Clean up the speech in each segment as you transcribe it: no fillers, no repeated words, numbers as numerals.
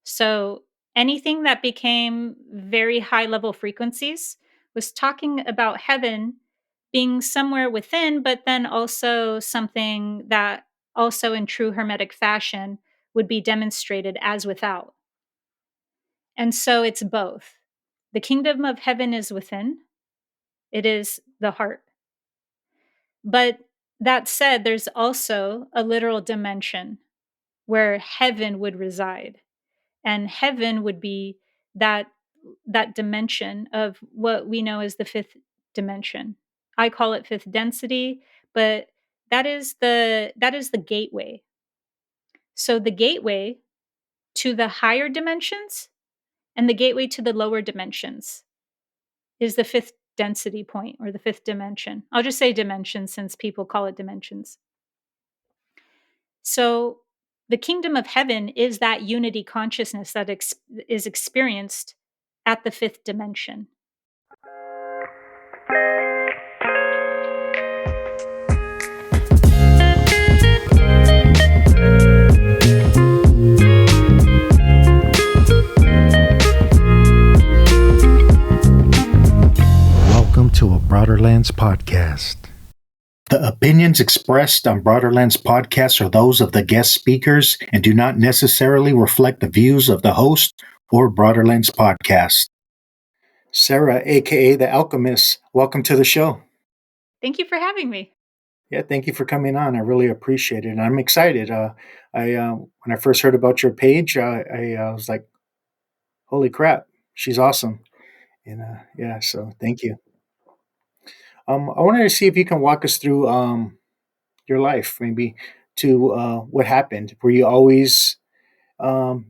So anything that became very high level frequencies was talking about heaven being somewhere within, but then also something that also in true hermetic fashion would be demonstrated as without. And so it's both. The kingdom of heaven is within, it is the heart. But that said, there's also a literal dimension where heaven would reside. And heaven would be that that dimension of what we know as the fifth dimension. I call it fifth density, but that is the gateway. So the gateway to the higher dimensions and the gateway to the lower dimensions is the fifth density point or the fifth dimension. I'll just say dimension since people call it dimensions. So the kingdom of heaven is that unity consciousness that is experienced at the fifth dimension. Welcome to a Broaderlenspodcast. The opinions expressed on Broaderlenspodcast are those of the guest speakers and do not necessarily reflect the views of the host or Broaderlenspodcast. Sarah, aka the Alchemist, welcome to the show. Thank you for having me. Yeah, thank you for coming on. I really appreciate it. And I'm excited. When I first heard about your page, I was like, "Holy crap, she's awesome!" And yeah, so thank you. I wanted to see if you can walk us through your life, maybe to what happened. Were you always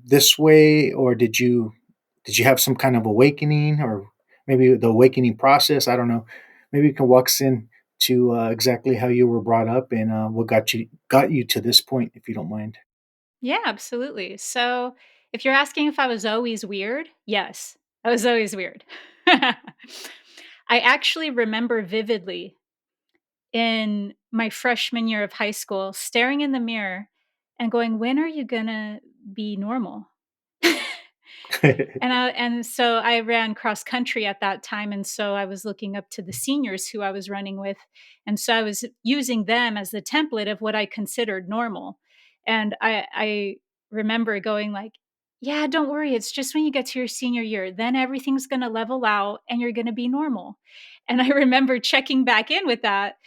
this way, or did you have some kind of awakening, or maybe the awakening process? I don't know. Maybe you can walk us in to exactly how you were brought up and what got you to this point, if you don't mind. Yeah, absolutely. So, if you're asking if I was always weird, yes, I was always weird. I actually remember vividly in my freshman year of high school staring in the mirror and going, "When are you gonna be normal?" And so I ran cross country at that time, and so I was looking up to the seniors who I was running with, and so I was using them as the template of what I considered normal. And I remember going like, "Yeah, don't worry, it's just when you get to your senior year, then everything's gonna level out and you're gonna be normal." And I remember checking back in with that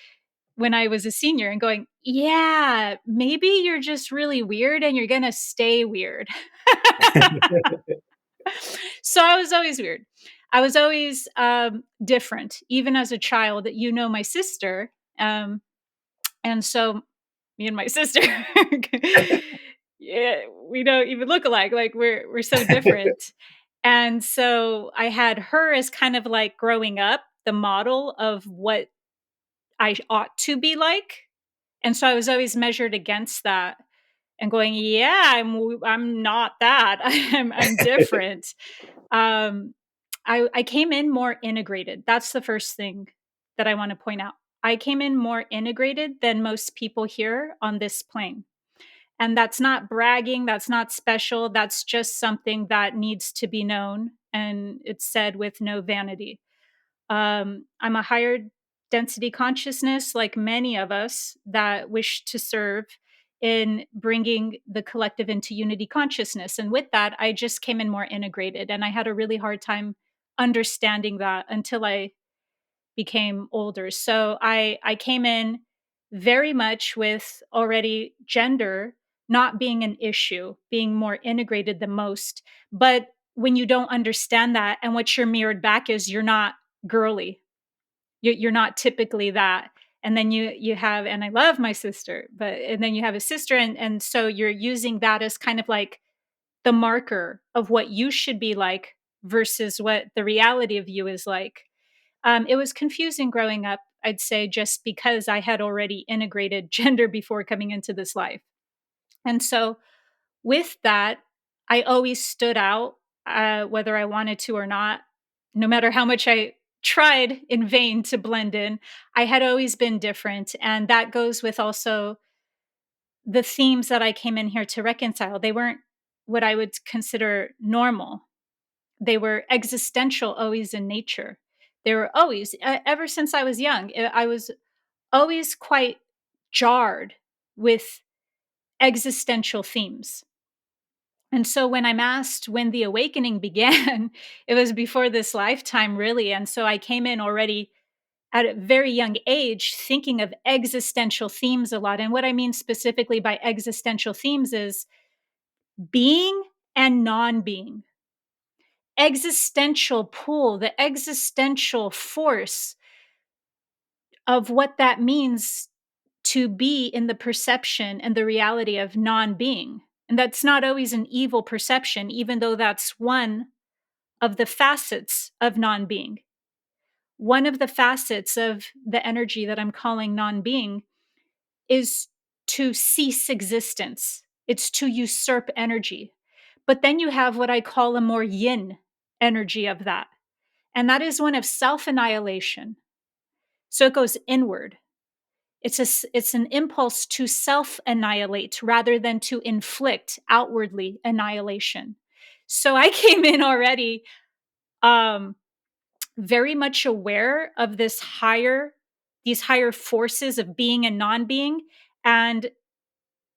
when I was a senior and going, "Yeah, maybe you're just really weird and you're gonna stay weird." So I was always weird. I was always different, even as a child. You know, my sister, um, and so me and my sister, yeah, we don't even look alike. Like we're so different. And so I had her as kind of like growing up, the model of what I ought to be like. And so I was always measured against that and going, yeah, I'm not that. I'm different. Um, I came in more integrated. That's the first thing that I want to point out. I came in more integrated than most people here on this plane. And that's not bragging, that's not special, that's just something that needs to be known, and it's said with no vanity. I'm a higher density consciousness, like many of us that wish to serve in bringing the collective into unity consciousness. And with that, I just came in more integrated. And I had a really hard time understanding that until I became older. So I came in very much with already gender not being an issue, being more integrated than most. But when you don't understand that and what you're mirrored back is you're not girly. You're not typically that. And then you have, and I love my sister, but and then you have a sister, and so you're using that as kind of like the marker of what you should be like versus what the reality of you is like. It was confusing growing up, I'd say, just because I had already integrated gender before coming into this life. And so with that, I always stood out, whether I wanted to or not. No matter how much I tried in vain to blend in, I had always been different. And that goes with also the themes that I came in here to reconcile. They weren't what I would consider normal. They were existential always in nature. They were always, ever since I was young, I was always quite jarred with existential themes. And so when I'm asked when the awakening began, it was before this lifetime, really. And so I came in already at a very young age thinking of existential themes a lot. And what I mean specifically by existential themes is being and non being, existential pull, the existential force of what that means to be in the perception and the reality of non being. And that's not always an evil perception, even though that's one of the facets of non being. One of the facets of the energy that I'm calling non being is to cease existence, it's to usurp energy. But then you have what I call a more yin energy of that. And that is one of self annihilation. So it goes inward. It's an impulse to self annihilate rather than to inflict outwardly annihilation. So I came in already um, very much aware of these higher forces of being and non-being, and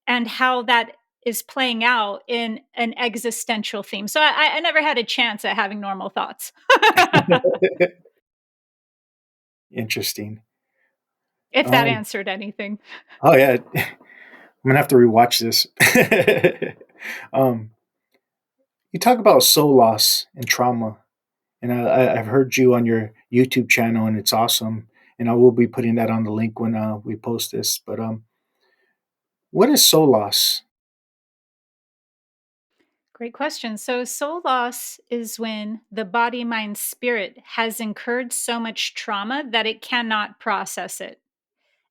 how that is playing out in an existential theme. So I never had a chance at having normal thoughts. Interesting. If that Um, answered anything. oh yeah, I'm gonna have to rewatch this. um, you talk about soul loss and trauma, and I've heard you on your YouTube channel, and it's awesome. And I will be putting that on the link when we post this. But what is soul loss? Great question. So, soul loss is when the body, mind, spirit has incurred so much trauma that it cannot process it.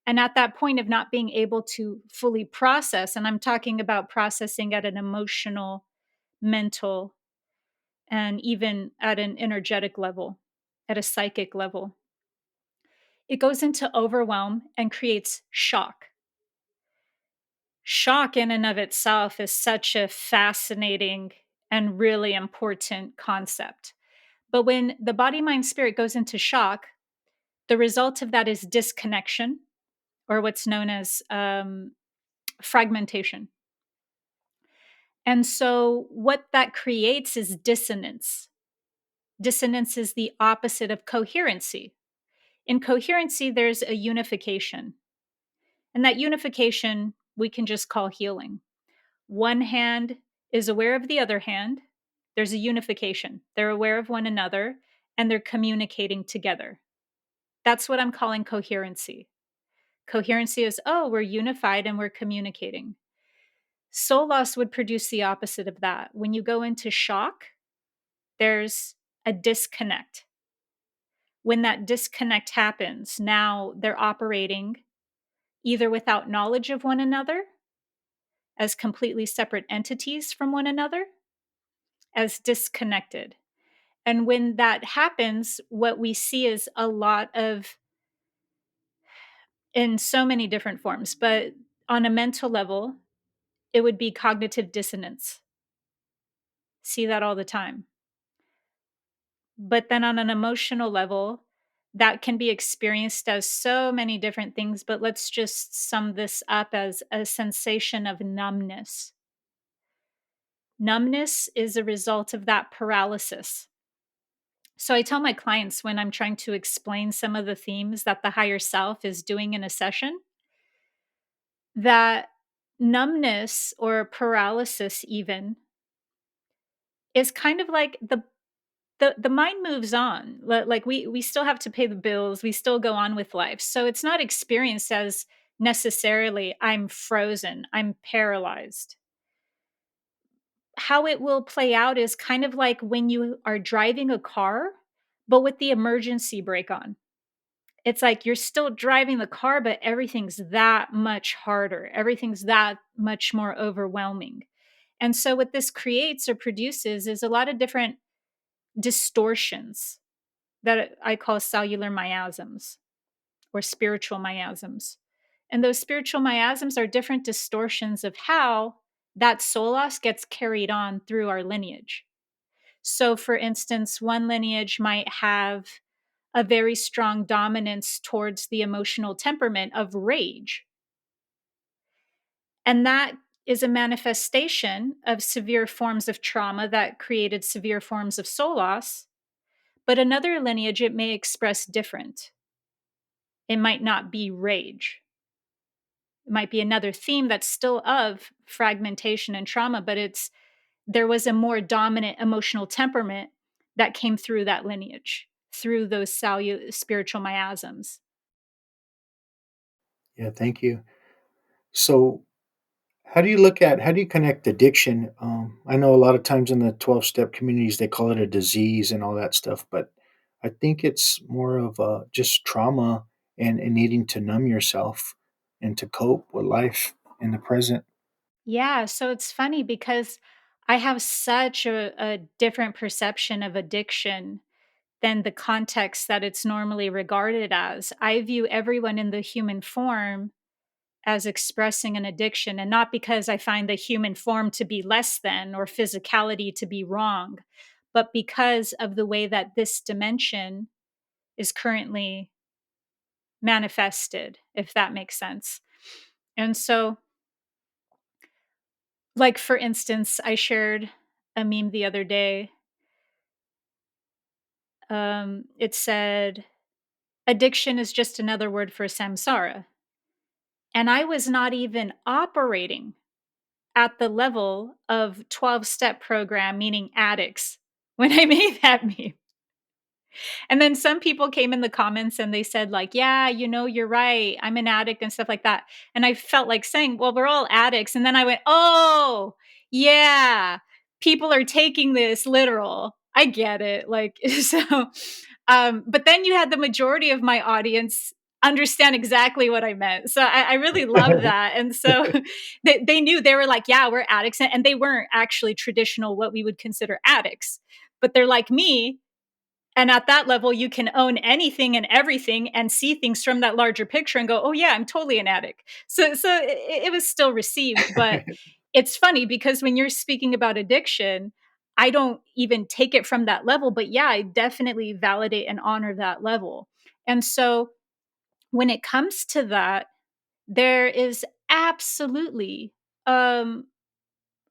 And at that point of not being able to fully process, and I'm talking about processing at an emotional, mental, and even at an energetic level, at a psychic level, it goes into overwhelm and creates shock. Shock in and of itself is such a fascinating and really important concept. But when the body, mind, spirit goes into shock, the result of that is disconnection, or what's known as fragmentation. And so, what that creates is dissonance. Dissonance is the opposite of coherency. In coherency, there's a unification. And that unification we can just call healing. One hand is aware of the other hand. There's a unification. They're aware of one another and they're communicating together. That's what I'm calling coherency. Coherency is, oh, we're unified and we're communicating. Soul loss would produce the opposite of that. When you go into shock, there's a disconnect. When that disconnect happens, now they're operating either without knowledge of one another, as completely separate entities from one another, as disconnected. And when that happens, what we see is a lot of, in so many different forms, but on a mental level, it would be cognitive dissonance. See that all the time. But then on an emotional level, that can be experienced as so many different things, but let's just sum this up as a sensation of numbness. Numbness is a result of that paralysis. So I tell my clients when I'm trying to explain some of the themes that the higher self is doing in a session, that numbness or paralysis even is kind of like the mind moves on. Like we still have to pay the bills, we still go on with life. So it's not experienced as necessarily I'm frozen, I'm paralyzed. How it will play out is kind of like when you are driving a car, but with the emergency brake on. It's like you're still driving the car, but everything's that much harder. Everything's that much more overwhelming. And so, what this creates or produces is a lot of different distortions that I call cellular miasms or spiritual miasms. And those spiritual miasms are different distortions of how that soul loss gets carried on through our lineage. So, for instance, one lineage might have a very strong dominance towards the emotional temperament of rage. And that is a manifestation of severe forms of trauma that created severe forms of soul loss. But another lineage, it may express different. It might not be rage. It might be another theme that's still of fragmentation and trauma, but there was a more dominant emotional temperament that came through that lineage, through those spiritual miasms. Yeah, thank you. So, how do you connect addiction? I know a lot of times in the 12-step communities, they call it a disease and all that stuff, but I think it's more of just trauma and needing to numb yourself and to cope with life in the present. Yeah, so it's funny because I have such a different perception of addiction than the context that it's normally regarded as. I view everyone in the human form as expressing an addiction, and not because I find the human form to be less than or physicality to be wrong, but because of the way that this dimension is currently manifested, if that makes sense. And so, like, for instance, I shared a meme the other day. It said, addiction is just another word for samsara. And I was not even operating at the level of 12-step program, meaning addicts, when I made that meme. And then some people came in the comments and they said, like, yeah, you're right. I'm an addict and stuff like that. And I felt like saying, well, we're all addicts. And then I went, oh, yeah, people are taking this literal. I get it. Like, but then you had the majority of my audience understand exactly what I meant. So I really love that. And so they knew, they were like, yeah, we're addicts. And they weren't actually traditional, what we would consider addicts, but they're like me, and at that level, you can own anything and everything and see things from that larger picture and go, "Oh yeah, I'm totally an addict." So it was still received, but it's funny because when you're speaking about addiction, I don't even take it from that level, but yeah, I definitely validate and honor that level. And so when it comes to that, there is absolutely um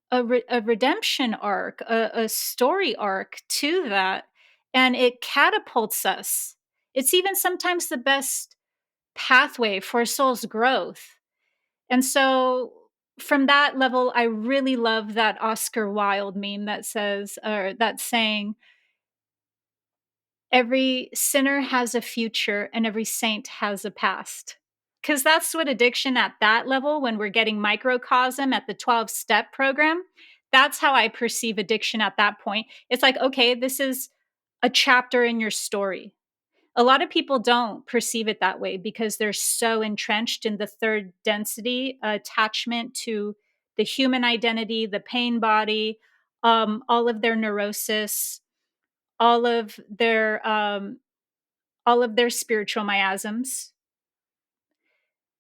a redemption arc, a story arc to that, and it catapults us. It's even sometimes the best pathway for a soul's growth. And so from that level, I really love that Oscar Wilde meme that says, or that saying, every sinner has a future and every saint has a past. Because that's what addiction at that level, when we're getting microcosm at the 12-step program, that's how I perceive addiction at that point. It's like, okay, this is a chapter in your story. A lot of people don't perceive it that way because they're so entrenched in the third density attachment to the human identity, the pain body, all of their neurosis, all of their um, all of their spiritual miasms,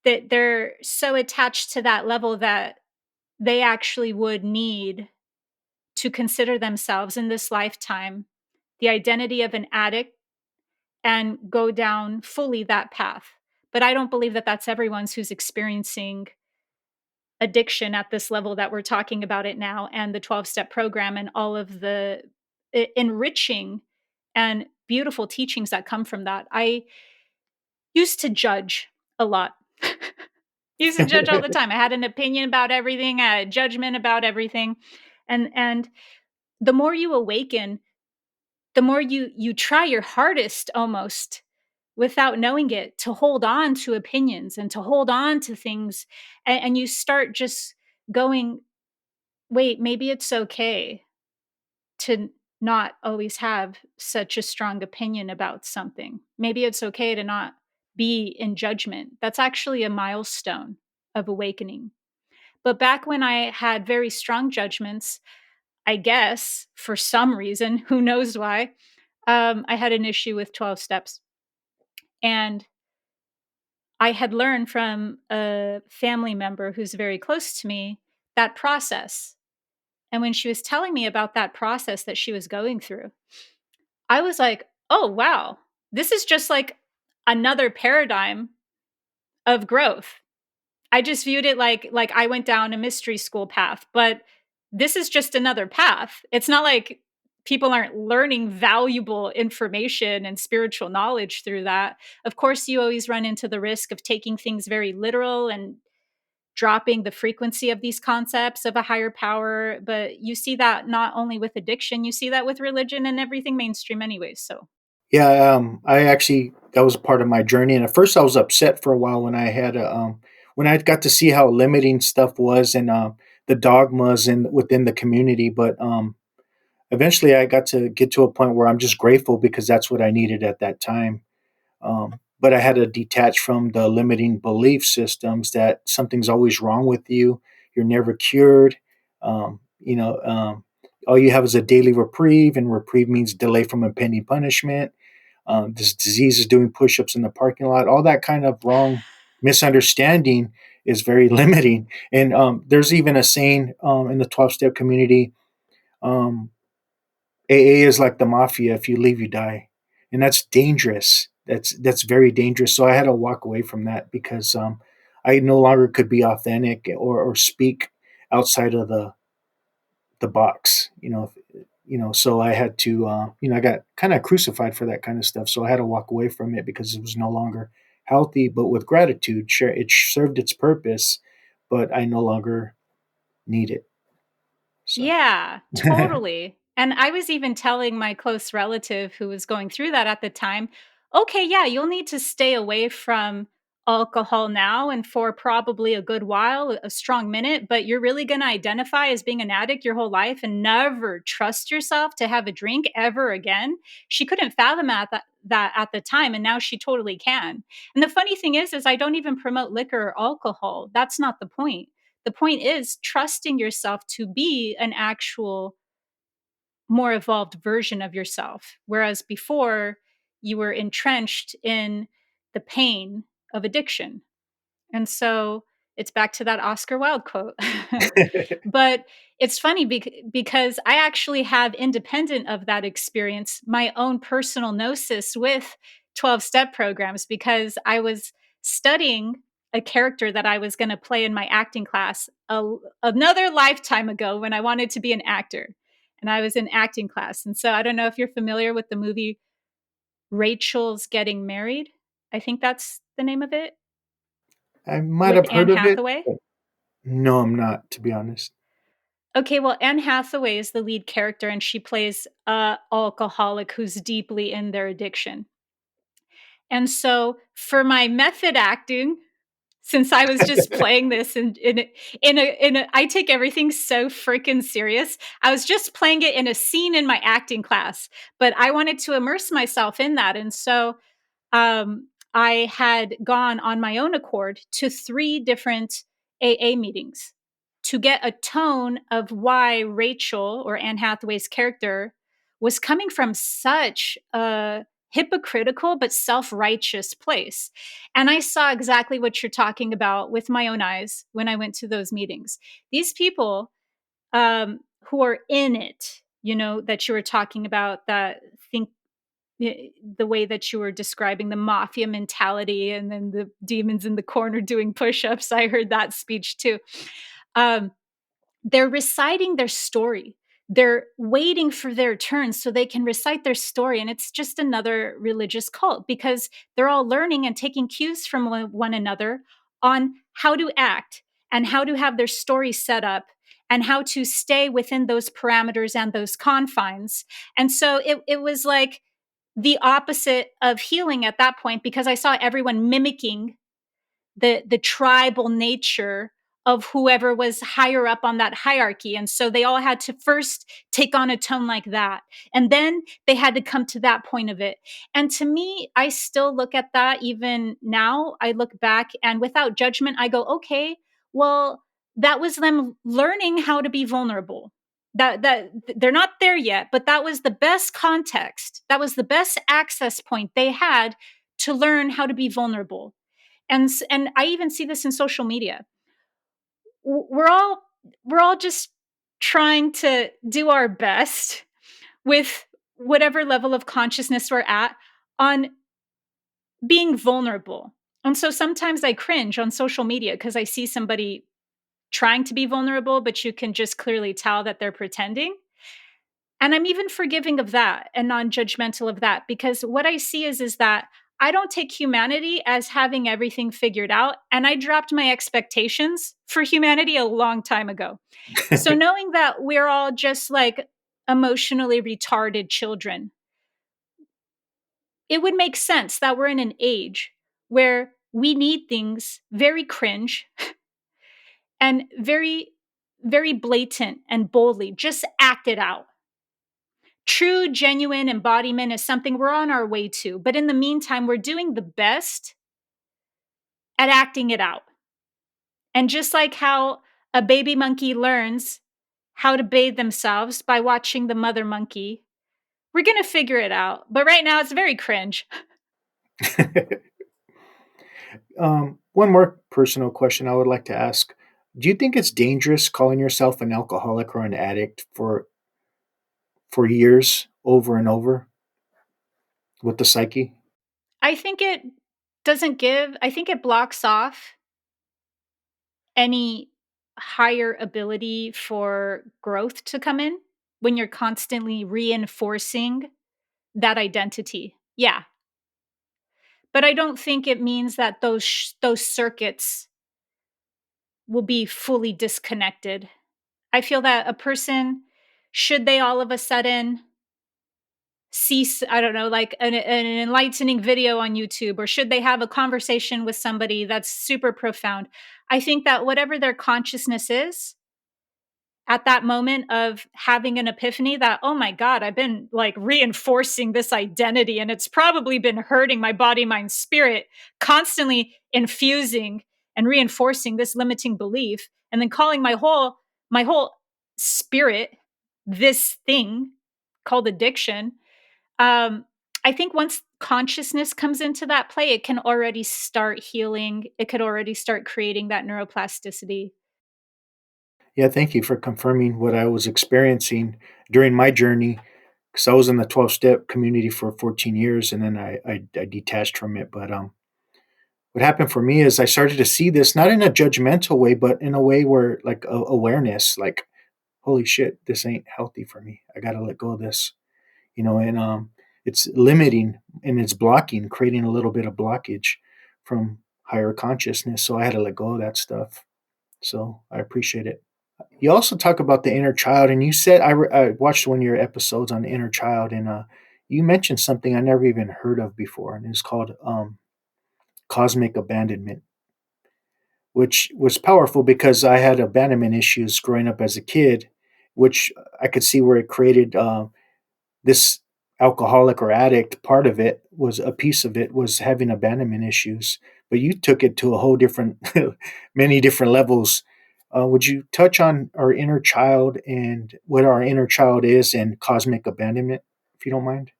that they're so attached to that level that they actually would need to consider themselves in this lifetime the identity of an addict and go down fully that path. But I don't believe that that's everyone's who's experiencing addiction at this level that we're talking about it now, and the 12-step program and all of the enriching and beautiful teachings that come from that. I used to judge a lot. Used to judge all the time. I had an opinion about everything, I had judgment about everything. And the more you awaken, the more you try your hardest almost without knowing it to hold on to opinions and to hold on to things, and you start just going, wait, maybe it's okay to not always have such a strong opinion about something. Maybe it's okay to not be in judgment. That's actually a milestone of awakening. But back when I had very strong judgments, I guess for some reason, who knows why, I had an issue with 12 steps. And I had learned from a family member who's very close to me that process. And when she was telling me about that process that she was going through, I was like, "Oh, wow. This is just like another paradigm of growth." I just viewed it like I went down a mystery school path, but this is just another path. It's not like people aren't learning valuable information and spiritual knowledge through that. Of course, you always run into the risk of taking things very literal and dropping the frequency of these concepts of a higher power, but you see that not only with addiction, you see that with religion and everything mainstream anyways, so Yeah, I actually that was part of my journey, and at first I was upset for a while when I had when I got to see how limiting stuff was and the dogmas and within the community. But eventually, I got to get to a point where I'm just grateful because that's what I needed at that time. But I had to detach from the limiting belief systems that something's always wrong with you. You're never cured. All you have is a daily reprieve, and reprieve means delay from impending punishment. This disease is doing push-ups in the parking lot. All that kind of wrong misunderstanding is very limiting. And there's even a saying in the 12-step community. Um, AA is like the mafia. If you leave, you die, and that's dangerous. That's very dangerous. So I had to walk away from that because I no longer could be authentic or speak outside of the box. So I had to, I got kind of crucified for that kind of stuff. So I had to walk away from it because it was no longer healthy. But with gratitude, sure, it served its purpose, but I no longer need it. So. yeah, totally. And I was even telling my close relative who was going through that at the time, okay, yeah, you'll need to stay away from alcohol now and for probably a good while, a strong minute, but you're really going to identify as being an addict your whole life and never trust yourself to have a drink ever again. She couldn't fathom that at the time, and now she totally can. And the funny thing is I don't even promote liquor or alcohol. That's not the point. The point is trusting yourself to be an actual more evolved version of yourself. Whereas before, you were entrenched in the pain of addiction. And so it's back to that Oscar Wilde quote. But it's funny because I actually have, independent of that experience, my own personal gnosis with 12 step programs because I was studying a character that I was going to play in my acting class another lifetime ago when I wanted to be an actor. And I was in acting class. And so I don't know if you're familiar with the movie Rachel's Getting Married. I think that's the name of it, I might with have Anne heard of it, Hathaway. but no, I'm not, to be honest. Okay, well, Anne Hathaway is the lead character, and she plays a alcoholic who's deeply in their addiction. And so, for my method acting, since I was just playing this I take everything so freaking serious. I was just playing it in a scene in my acting class, but I wanted to immerse myself in that, and so I had gone on my own accord to 3 different AA meetings to get a tone of why Rachel, or Anne Hathaway's character, was coming from such a hypocritical but self-righteous place. And I saw exactly what you're talking about with my own eyes when I went to those meetings. These people who are in it, that you were talking about, that think the way that you were describing the mafia mentality and then the demons in the corner doing push-ups. I heard that speech too. Um, they're reciting their story. They're waiting for their turn so they can recite their story. And it's just another religious cult because they're all learning and taking cues from one another on how to act and how to have their story set up and how to stay within those parameters and those confines. And so it was like the opposite of healing at that point because I saw everyone mimicking the tribal nature of whoever was higher up on that hierarchy. And so they all had to first take on a tone like that. And then they had to come to that point of it. And to me, I still look at that even now. I look back and without judgment, I go, okay, well, that was them learning how to be vulnerable. That they're not there yet, but that was the best context. That was the best access point they had to learn how to be vulnerable. And I even see this in social media. We're all we're all just trying to do our best with whatever level of consciousness we're at on being vulnerable. And so sometimes I cringe on social media because I see somebody trying to be vulnerable, but you can just clearly tell that they're pretending. And I'm even forgiving of that and non-judgmental of that because what I see is that I don't take humanity as having everything figured out, and I dropped my expectations for humanity a long time ago. So knowing that we're all just like emotionally retarded children, it would make sense that we're in an age where we need things very cringe and very blatant and boldly just act it out. True, genuine embodiment is something we're on our way to. But in the meantime, we're doing the best at acting it out. And just like how a baby monkey learns how to bathe themselves by watching the mother monkey, we're going to figure it out. But right now, it's very cringe. One more personal question I would like to ask. Do you think it's dangerous calling yourself an alcoholic or an addict for years over and over with the psyche? I think it doesn't give, I think it blocks off any higher ability for growth to come in when you're constantly reinforcing that identity. Yeah, but I don't think it means that those circuits will be fully disconnected. I feel that a person, should they all of a sudden see, I don't know, like an enlightening video on YouTube, or should they have a conversation with somebody that's super profound, I think that whatever their consciousness is, at that moment of having an epiphany that, "Oh my god, I've been, like, reinforcing this identity, and it's probably been hurting my body, mind, spirit, constantly infusing and reinforcing this limiting belief, and then calling my whole spirit this thing called addiction." Um, I think once consciousness comes into that play, it can already start healing, it could already start creating that neuroplasticity. Yeah, thank you for confirming what I was experiencing during my journey. Because I was in the 12-step community for 14 years, and then I detached from it. But what happened for me is I started to see this not in a judgmental way, but in a way where like awareness, like holy shit, this ain't healthy for me. I got to let go of this, and it's limiting and it's blocking, creating a little bit of blockage from higher consciousness. So I had to let go of that stuff. So I appreciate it. You also talk about the inner child, and you said I watched one of your episodes on the inner child, and you mentioned something I never even heard of before, and it's called cosmic abandonment, which was powerful because I had abandonment issues growing up as a kid, which I could see where it created this alcoholic or addict. Part of it was a piece of it was having abandonment issues, but you took it to a whole different, many different levels. Would you touch on our inner child and what our inner child is and cosmic abandonment, if you don't mind?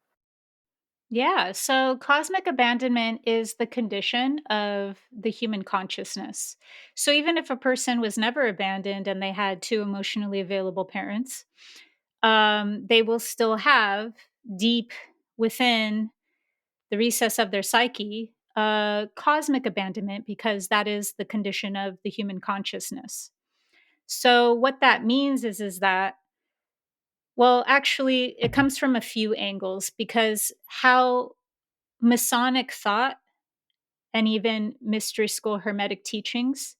Yeah. So cosmic abandonment is the condition of the human consciousness. So even if a person was never abandoned and they had two emotionally available parents, they will still have deep within the recess of their psyche cosmic abandonment because that is the condition of the human consciousness. So what that means is that, well, actually, it comes from a few angles because how Masonic thought and even mystery school hermetic teachings,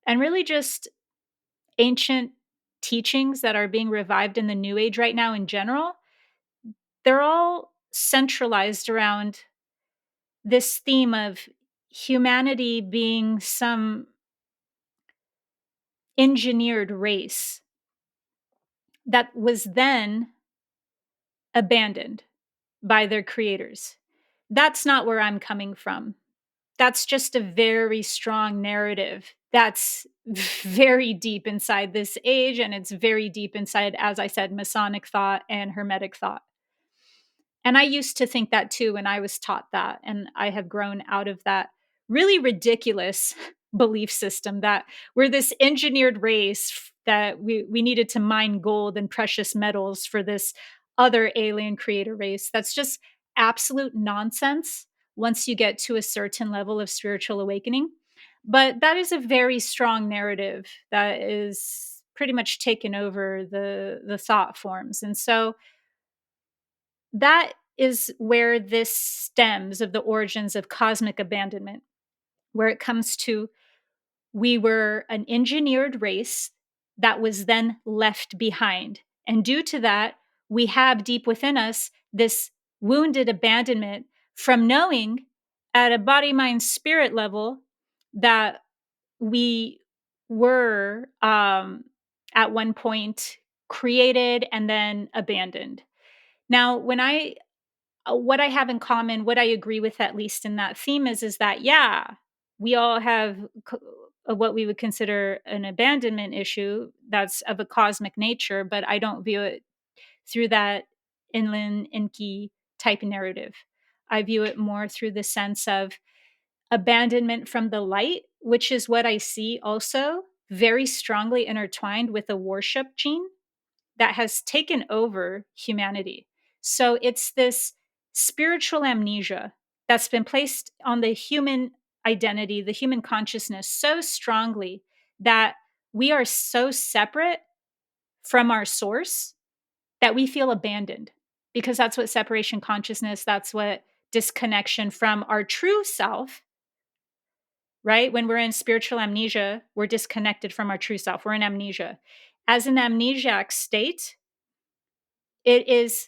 and really just ancient teachings that are being revived in the new age right now in general, they're all centralized around this theme of humanity being some engineered race that was then abandoned by their creators. That's not where I'm coming from. That's just a very strong narrative that's very deep inside this age, and it's very deep inside, as I said, Masonic thought and Hermetic thought. And I used to think that too when I was taught that, and I have grown out of that really ridiculous belief system that we're this engineered race that we needed to mine gold and precious metals for this other alien creator race. That's just absolute nonsense once you get to a certain level of spiritual awakening. But that is a very strong narrative that is pretty much taken over the thought forms. And so that is where this stems of the origins of cosmic abandonment, where it comes to we were an engineered race that was then left behind. And due to that, we have deep within us this wounded abandonment from knowing at a body, mind, spirit level that we were at one point created and then abandoned. Now, what I have in common, what I agree with at least in that theme is that yeah, we all have what we would consider an abandonment issue that's of a cosmic nature, but I don't view it through that inland Enki type narrative. I view it more through the sense of abandonment from the light, which is what I see also very strongly intertwined with the worship gene that has taken over humanity. So it's this spiritual amnesia that's been placed on the human identity, the human consciousness so strongly that we are so separate from our source that we feel abandoned because that's what separation consciousness, that's what disconnection from our true self, right? When we're in spiritual amnesia, we're disconnected from our true self. We're in amnesia. As an amnesiac state, it is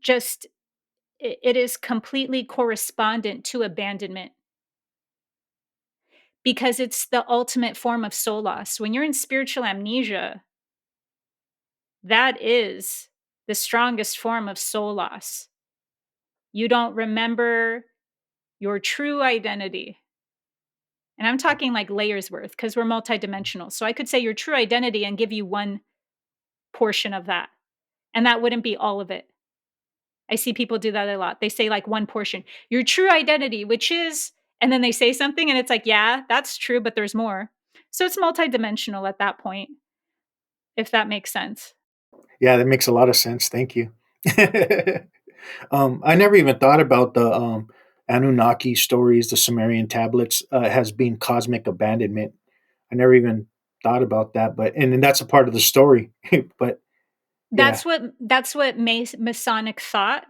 just it is completely correspondent to abandonment because it's the ultimate form of soul loss. When you're in spiritual amnesia, that is the strongest form of soul loss. You don't remember your true identity. And I'm talking like layers worth because we're multidimensional. So I could say your true identity and give you one portion of that, and that wouldn't be all of it. I see people do that a lot. They say like one portion, your true identity, which is, and then they say something and it's like, yeah, that's true, but there's more. So it's multidimensional at that point, if that makes sense. Yeah, that makes a lot of sense. Thank you. I never even thought about the Anunnaki stories, the Sumerian tablets, as being cosmic abandonment. I never even thought about that, but and that's a part of the story. But yeah, That's what Masonic thought.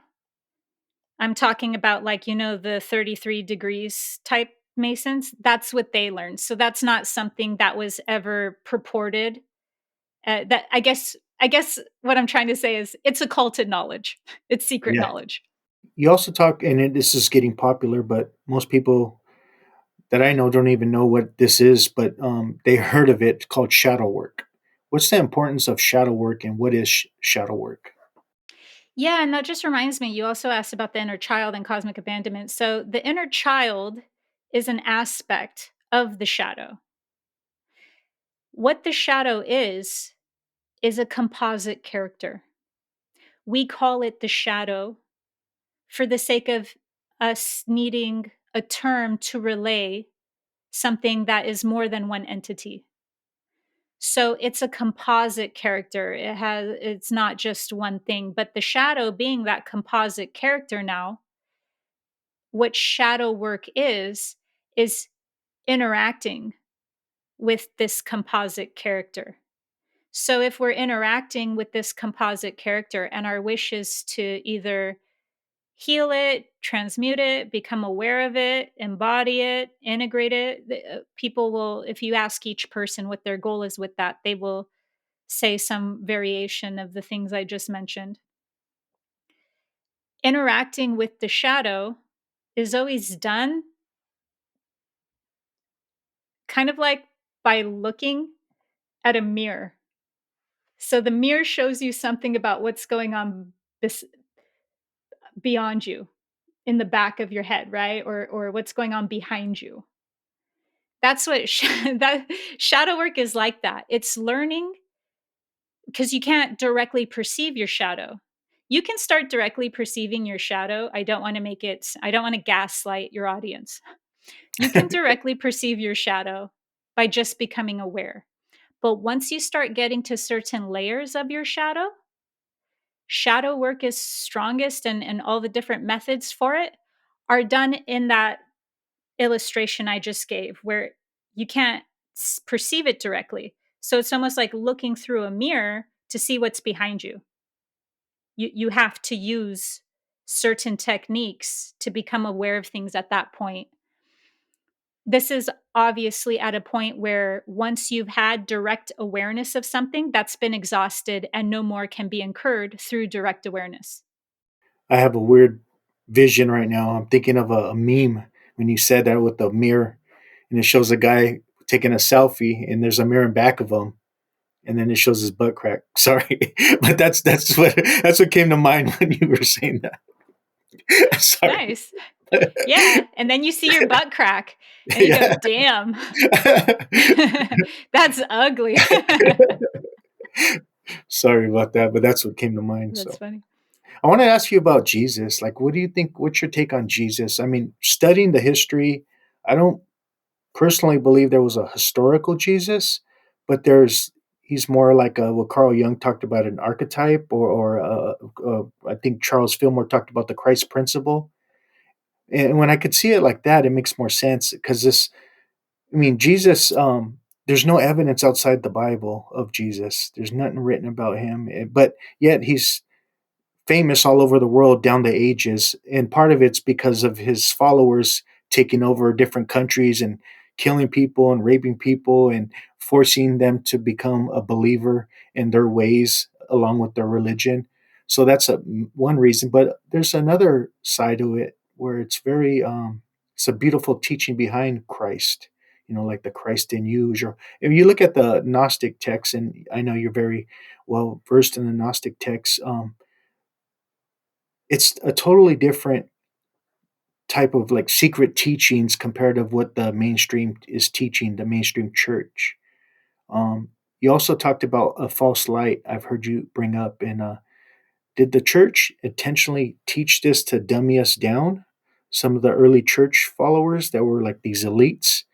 I'm talking about like, the 33 degrees type Masons. That's what they learned. So that's not something that was ever purported. That I guess what I'm trying to say is it's occulted knowledge. It's secret yeah. knowledge. You also talk, and this is getting popular, but most people that I know don't even know what this is, but they heard of it called shadow work. What's the importance of shadow work, and what is shadow work? Yeah, and that just reminds me, you also asked about the inner child and cosmic abandonment. So the inner child is an aspect of the shadow. What the shadow is a composite character. We call it the shadow for the sake of us needing a term to relay something that is more than one entity. So it's a composite character. It's not just one thing, but the shadow being that composite character now, what shadow work is interacting with this composite character. So if we're interacting with this composite character and our wish is to either heal it, transmute it, become aware of it, embody it, integrate it, people will, if you ask each person what their goal is with that, they will say some variation of the things I just mentioned. Interacting with the shadow is always done kind of like by looking at a mirror. So the mirror shows you something about what's going on beyond you in the back of your head, right? Or what's going on behind you. That's what that shadow work is like that. It's learning because you can't directly perceive your shadow. You can start directly perceiving your shadow. I don't want to gaslight your audience. You can directly perceive your shadow by just becoming aware. But once you start getting to certain layers of your shadow work is strongest, and all the different methods for it are done in that illustration I just gave, where you can't perceive it directly. So it's almost like looking through a mirror to see what's behind you. You have to use certain techniques to become aware of things at that point. This is obviously at a point where once you've had direct awareness of something, that's been exhausted and no more can be incurred through direct awareness. I have a weird vision right now. I'm thinking of a meme when you said that with the mirror, and it shows a guy taking a selfie, and there's a mirror in back of him, and then it shows his butt crack. Sorry, but that's what came to mind when you were saying that. Sorry. Nice. Yeah, and then you see your butt crack and you go, Yeah. "Damn, that's ugly." Sorry about that, but that's what came to mind. That's So funny. I want to ask you about Jesus. Like, what do you think? What's your take on Jesus? I mean, studying the history, I don't personally believe there was a historical Jesus, but he's more like what Carl Jung talked about, an archetype, or I think Charles Fillmore talked about the Christ principle. And when I could see it like that, it makes more sense because I mean, Jesus. There's no evidence outside the Bible of Jesus. There's nothing written about him, but yet he's famous all over the world down the ages, and part of it's because of his followers taking over different countries and killing people and raping people and forcing them to become a believer in their ways along with their religion. So that's one reason, but there's another side to it where it's a beautiful teaching behind Christ, like the Christ in you. Or if you look at the Gnostic texts, and I know you're very well versed in the Gnostic texts, it's a totally different type of like secret teachings compared to what the mainstream is teaching, the mainstream church. You also talked about a false light. I've heard you bring up, and did the church intentionally teach this to dummy us down? Some of the early church followers that were like these elites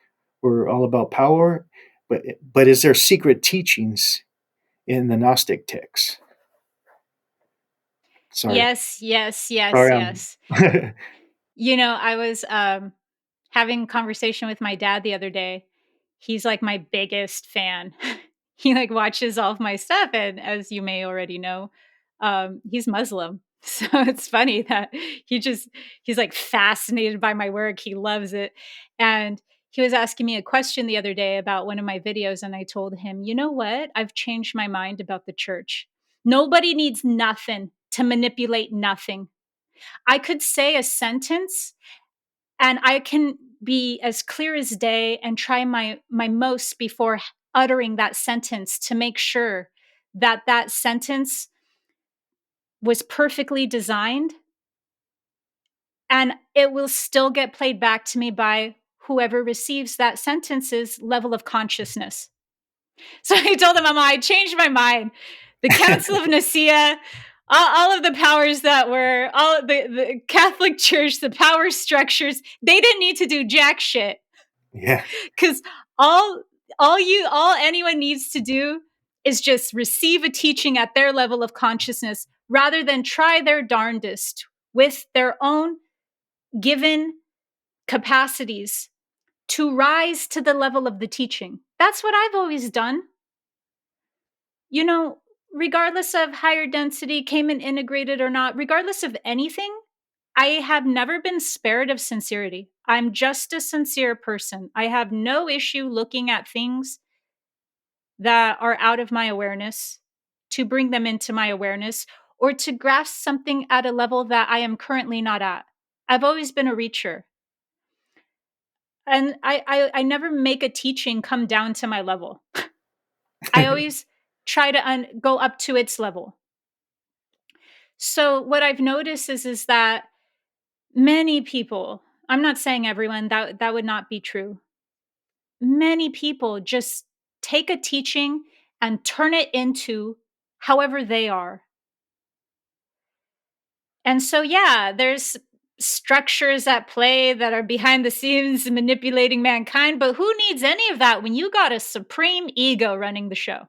were all about power, but is there secret teachings in the Gnostic texts? Sorry, Yes, yes, yes, sorry, yes. I was having a conversation with my dad the other day. He's like my biggest fan. He like watches all of my stuff, and as you may already know, he's Muslim. So it's funny that he's like fascinated by my work. He loves it. And he was asking me a question the other day about one of my videos, and I told him, "You know what? I've changed my mind about the church. Nobody needs nothing to manipulate nothing. I could say a sentence and I can be as clear as day and try my most before uttering that sentence to make sure that that sentence was perfectly designed, and it will still get played back to me by whoever receives that sentence's level of consciousness." So I told them, I changed my mind. The Council of Nicaea, all of the powers that were, all the Catholic Church, the power structures, they didn't need to do jack shit, yeah, because all all anyone needs to do is just receive a teaching at their level of consciousness rather than try their darndest with their own given capacities to rise to the level of the teaching. That's what I've always done. You know, regardless of higher density came in integrated or not, regardless of anything, I have never been spared of sincerity. I'm just a sincere person. I have no issue looking at things that are out of my awareness to bring them into my awareness or to grasp something at a level that I am currently not at. I've always been a reacher. And I never make a teaching come down to my level. I always try to go up to its level. So what I've noticed is that many people, I'm not saying everyone, that would not be true. Many people just take a teaching and turn it into however they are. And so yeah, structures at play that are behind the scenes manipulating mankind, but who needs any of that when you got a supreme ego running the show?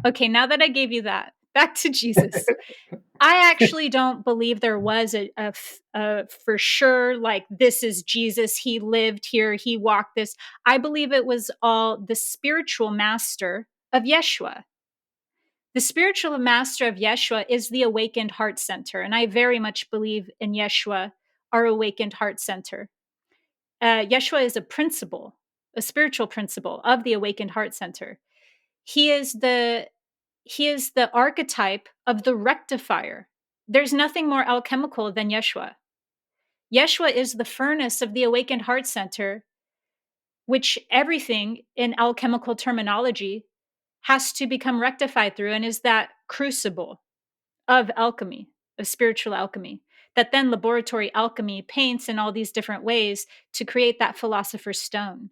Okay, now that I gave you that, back to Jesus. I actually don't believe there was a for sure, like, this is Jesus, he lived here, he walked this. I believe it was all the spiritual master of Yeshua. The spiritual master of Yeshua is the awakened heart center, and I very much believe in Yeshua, our awakened heart center. Yeshua is a principle, a spiritual principle of the awakened heart center. He is the he is the archetype of the rectifier. There's nothing more alchemical than Yeshua. Yeshua is the furnace of the awakened heart center, which everything in alchemical terminology has to become rectified through, and is that crucible of alchemy, of spiritual alchemy, that then laboratory alchemy paints in all these different ways to create that philosopher's stone.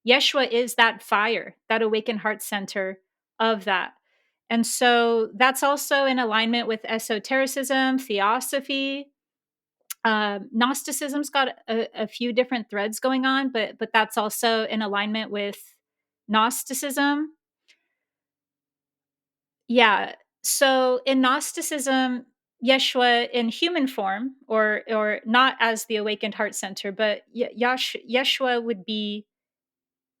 Yeshua is that fire, that awakened heart center of that. And so that's also in alignment with esotericism, theosophy. Gnosticism's got a few different threads going on, but that's also in alignment with Gnosticism. Yeah. So in Gnosticism, Yeshua in human form, or not as the awakened heart center, but Yeshua would be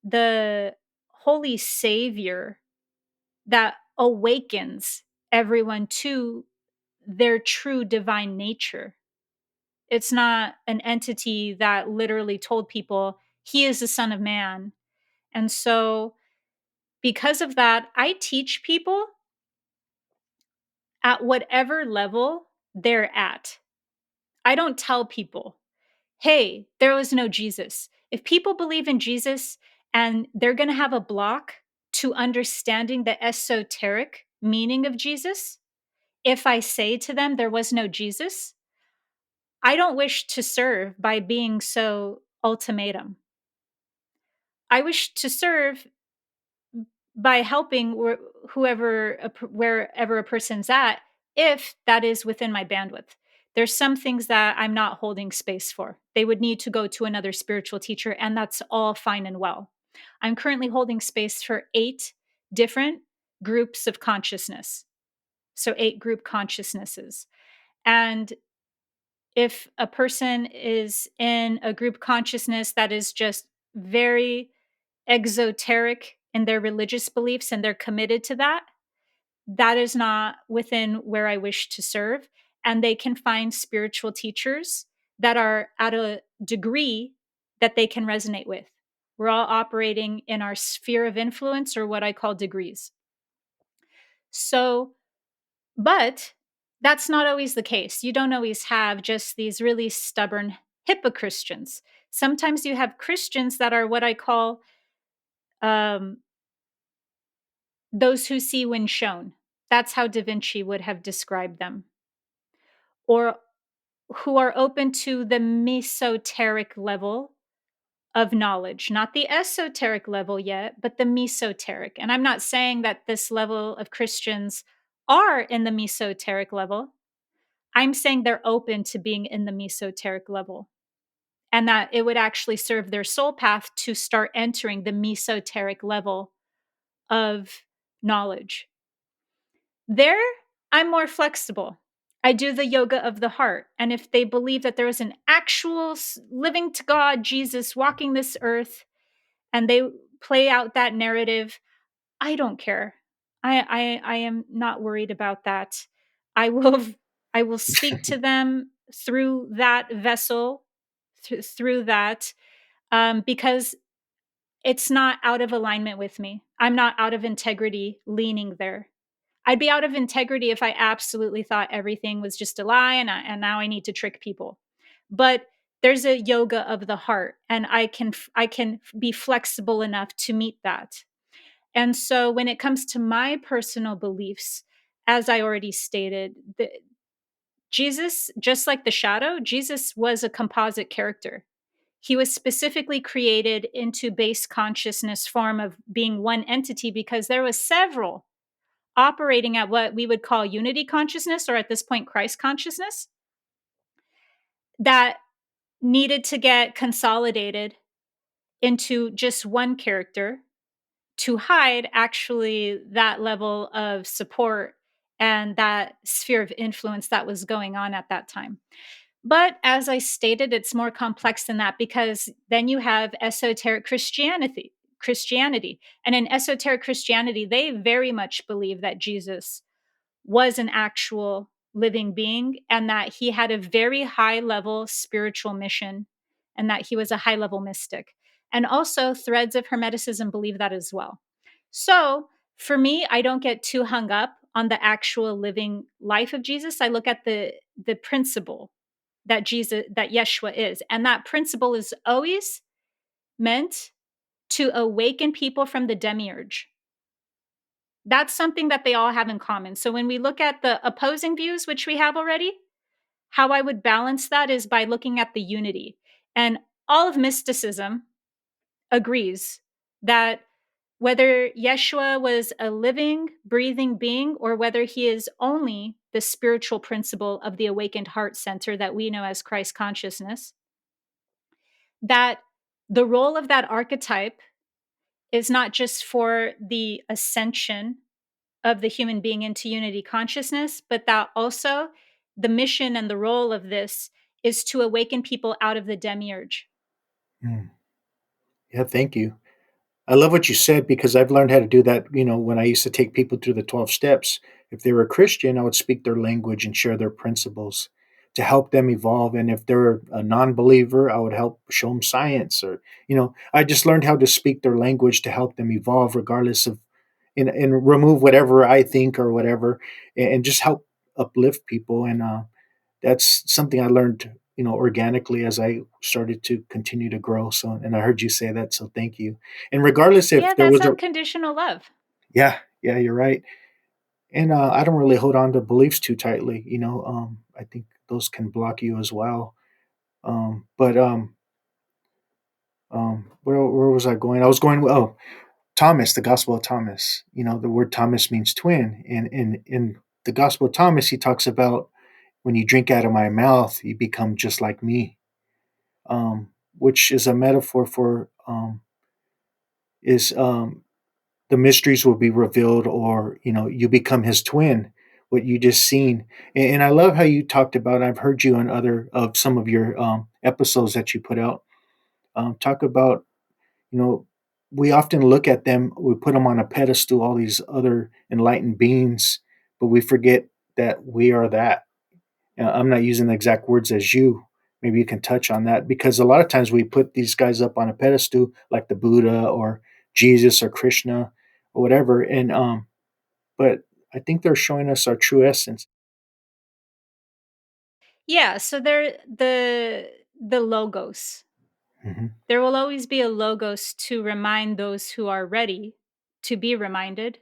the holy savior that awakens everyone to their true divine nature. It's not an entity that literally told people he is the son of man. And so because of that, I teach people at whatever level they're at. I don't tell people, hey, there was no Jesus. If people believe in Jesus and they're going to have a block to understanding the esoteric meaning of Jesus, if I say to them there was no Jesus, I don't wish to serve by being so ultimatum. I wish to serve by helping wherever a person's at, if that is within my bandwidth. There's some things that I'm not holding space for. They would need to go to another spiritual teacher, and that's all fine and well. I'm currently holding space for 8 different groups of consciousness. So 8 group consciousnesses. And if a person is in a group consciousness that is just very exoteric in their religious beliefs and they're committed to that, that is not within where I wish to serve. And they can find spiritual teachers that are at a degree that they can resonate with. We're all operating in our sphere of influence, or what I call degrees. So, but that's not always the case. You don't always have just these really stubborn Christians. Sometimes you have Christians that are what I call um, those who see when shown. That's how Da Vinci would have described them. Or who are open to the mesoteric level of knowledge, not the esoteric level yet, but the mesoteric. And I'm not saying that this level of Christians are in the mesoteric level. I'm saying they're open to being in the mesoteric level, and that it would actually serve their soul path to start entering the mesoteric level of knowledge. There, I'm more flexible. I do the yoga of the heart. And if they believe that there is an actual living to God, Jesus walking this earth, and they play out that narrative, I don't care. I am not worried about that. I will I will speak to them through that vessel, through that, because it's not out of alignment with me. I'm not out of integrity leaning there. I'd be out of integrity if I absolutely thought everything was just a lie, and now I need to trick people. But there's a yoga of the heart, and I can be flexible enough to meet that. And so when it comes to my personal beliefs, as I already stated, Jesus, just like the shadow, Jesus was a composite character. He was specifically created into base consciousness form of being one entity, because there was several operating at what we would call unity consciousness, or at this point Christ consciousness. that needed to get consolidated into just one character to hide actually that level of support and that sphere of influence that was going on at that time. But as I stated, it's more complex than that because then you have esoteric Christianity. And in esoteric Christianity, they very much believe that Jesus was an actual living being and that he had a very high level spiritual mission and that he was a high level mystic. And also, threads of Hermeticism believe that as well. So, for me, I don't get too hung up on the actual living life of Jesus. I look at the principle that Yeshua is. And that principle is always meant to awaken people from the demiurge. That's something that they all have in common. So when we look at the opposing views, which we have already, how I would balance that is by looking at the unity. And all of mysticism agrees that whether Yeshua was a living, breathing being or whether he is only the spiritual principle of the awakened heart center that we know as Christ consciousness, that the role of that archetype is not just for the ascension of the human being into unity consciousness, but that also the mission and the role of this is to awaken people out of the demiurge. Mm. Yeah, thank you. I love what you said because I've learned how to do that. When I used to take people through the 12 steps, if they were a Christian, I would speak their language and share their principles to help them evolve. And if they're a non believer, I would help show them science I just learned how to speak their language to help them evolve, regardless of, and remove whatever I think or whatever, and just help uplift people. And that's something I learned, organically as I started to continue to grow. So, and I heard you say that, so thank you. And regardless Yeah, if there that's was a, unconditional love. yeah, yeah, you're right. And I don't really hold on to beliefs too tightly. I think those can block you as well. But where was I going? I was going. Oh, Thomas, the Gospel of Thomas. The word Thomas means twin, and in the Gospel of Thomas, he talks about when you drink out of my mouth, you become just like me, which is a metaphor for is the mysteries will be revealed, or you become his twin, what you just seen. And I love how you talked about. I've heard you on other of some of your episodes that you put out. Talk about you know we often look at them, we put them on a pedestal, all these other enlightened beings, but we forget that we are that. I'm not using the exact words as you. Maybe you can touch on that, because a lot of times we put these guys up on a pedestal like the Buddha or Jesus or Krishna or whatever. And but I think they're showing us our true essence. Yeah, so they're the logos. Hmm. There will always be a logos to remind those who are ready to be reminded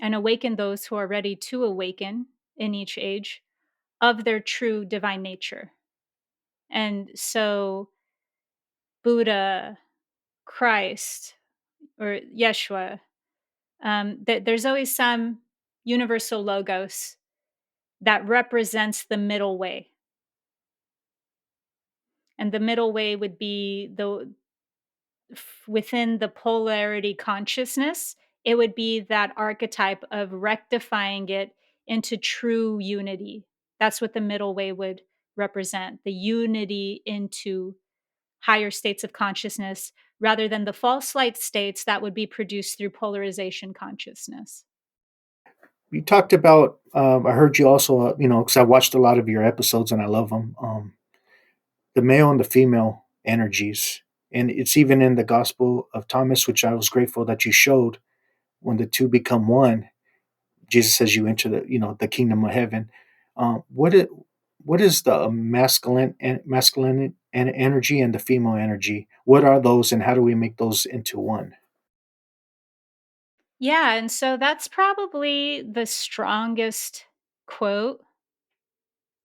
and awaken those who are ready to awaken in each age of their true divine nature. And so Buddha, Christ, or Yeshua, there's always some universal logos that represents the middle way. And the middle way would be within the polarity consciousness, it would be that archetype of rectifying it into true unity. That's what the middle way would represent, the unity into higher states of consciousness rather than the false light states that would be produced through polarization consciousness. You talked about. I heard you also. Because I watched a lot of your episodes and I love them. The male and the female energies, and it's even in the Gospel of Thomas, which I was grateful that you showed. When the two become one, Jesus says you enter the kingdom of heaven. What is the masculine and energy and the female energy? What are those, and how do we make those into one? Yeah, and so that's probably the strongest quote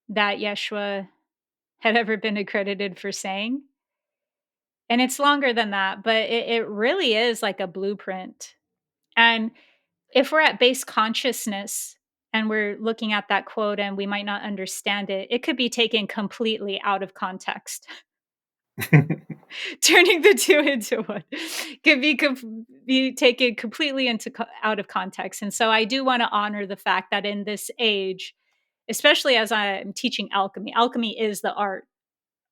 that Yeshua had ever been accredited for saying. And it's longer than that, but it really is like a blueprint. And if we're at base consciousness, and we're looking at that quote and we might not understand it, it could be taken completely out of context. Turning the two into one could be taken completely out of context. And so I do want to honor the fact that in this age, especially as I'm teaching alchemy, alchemy is the art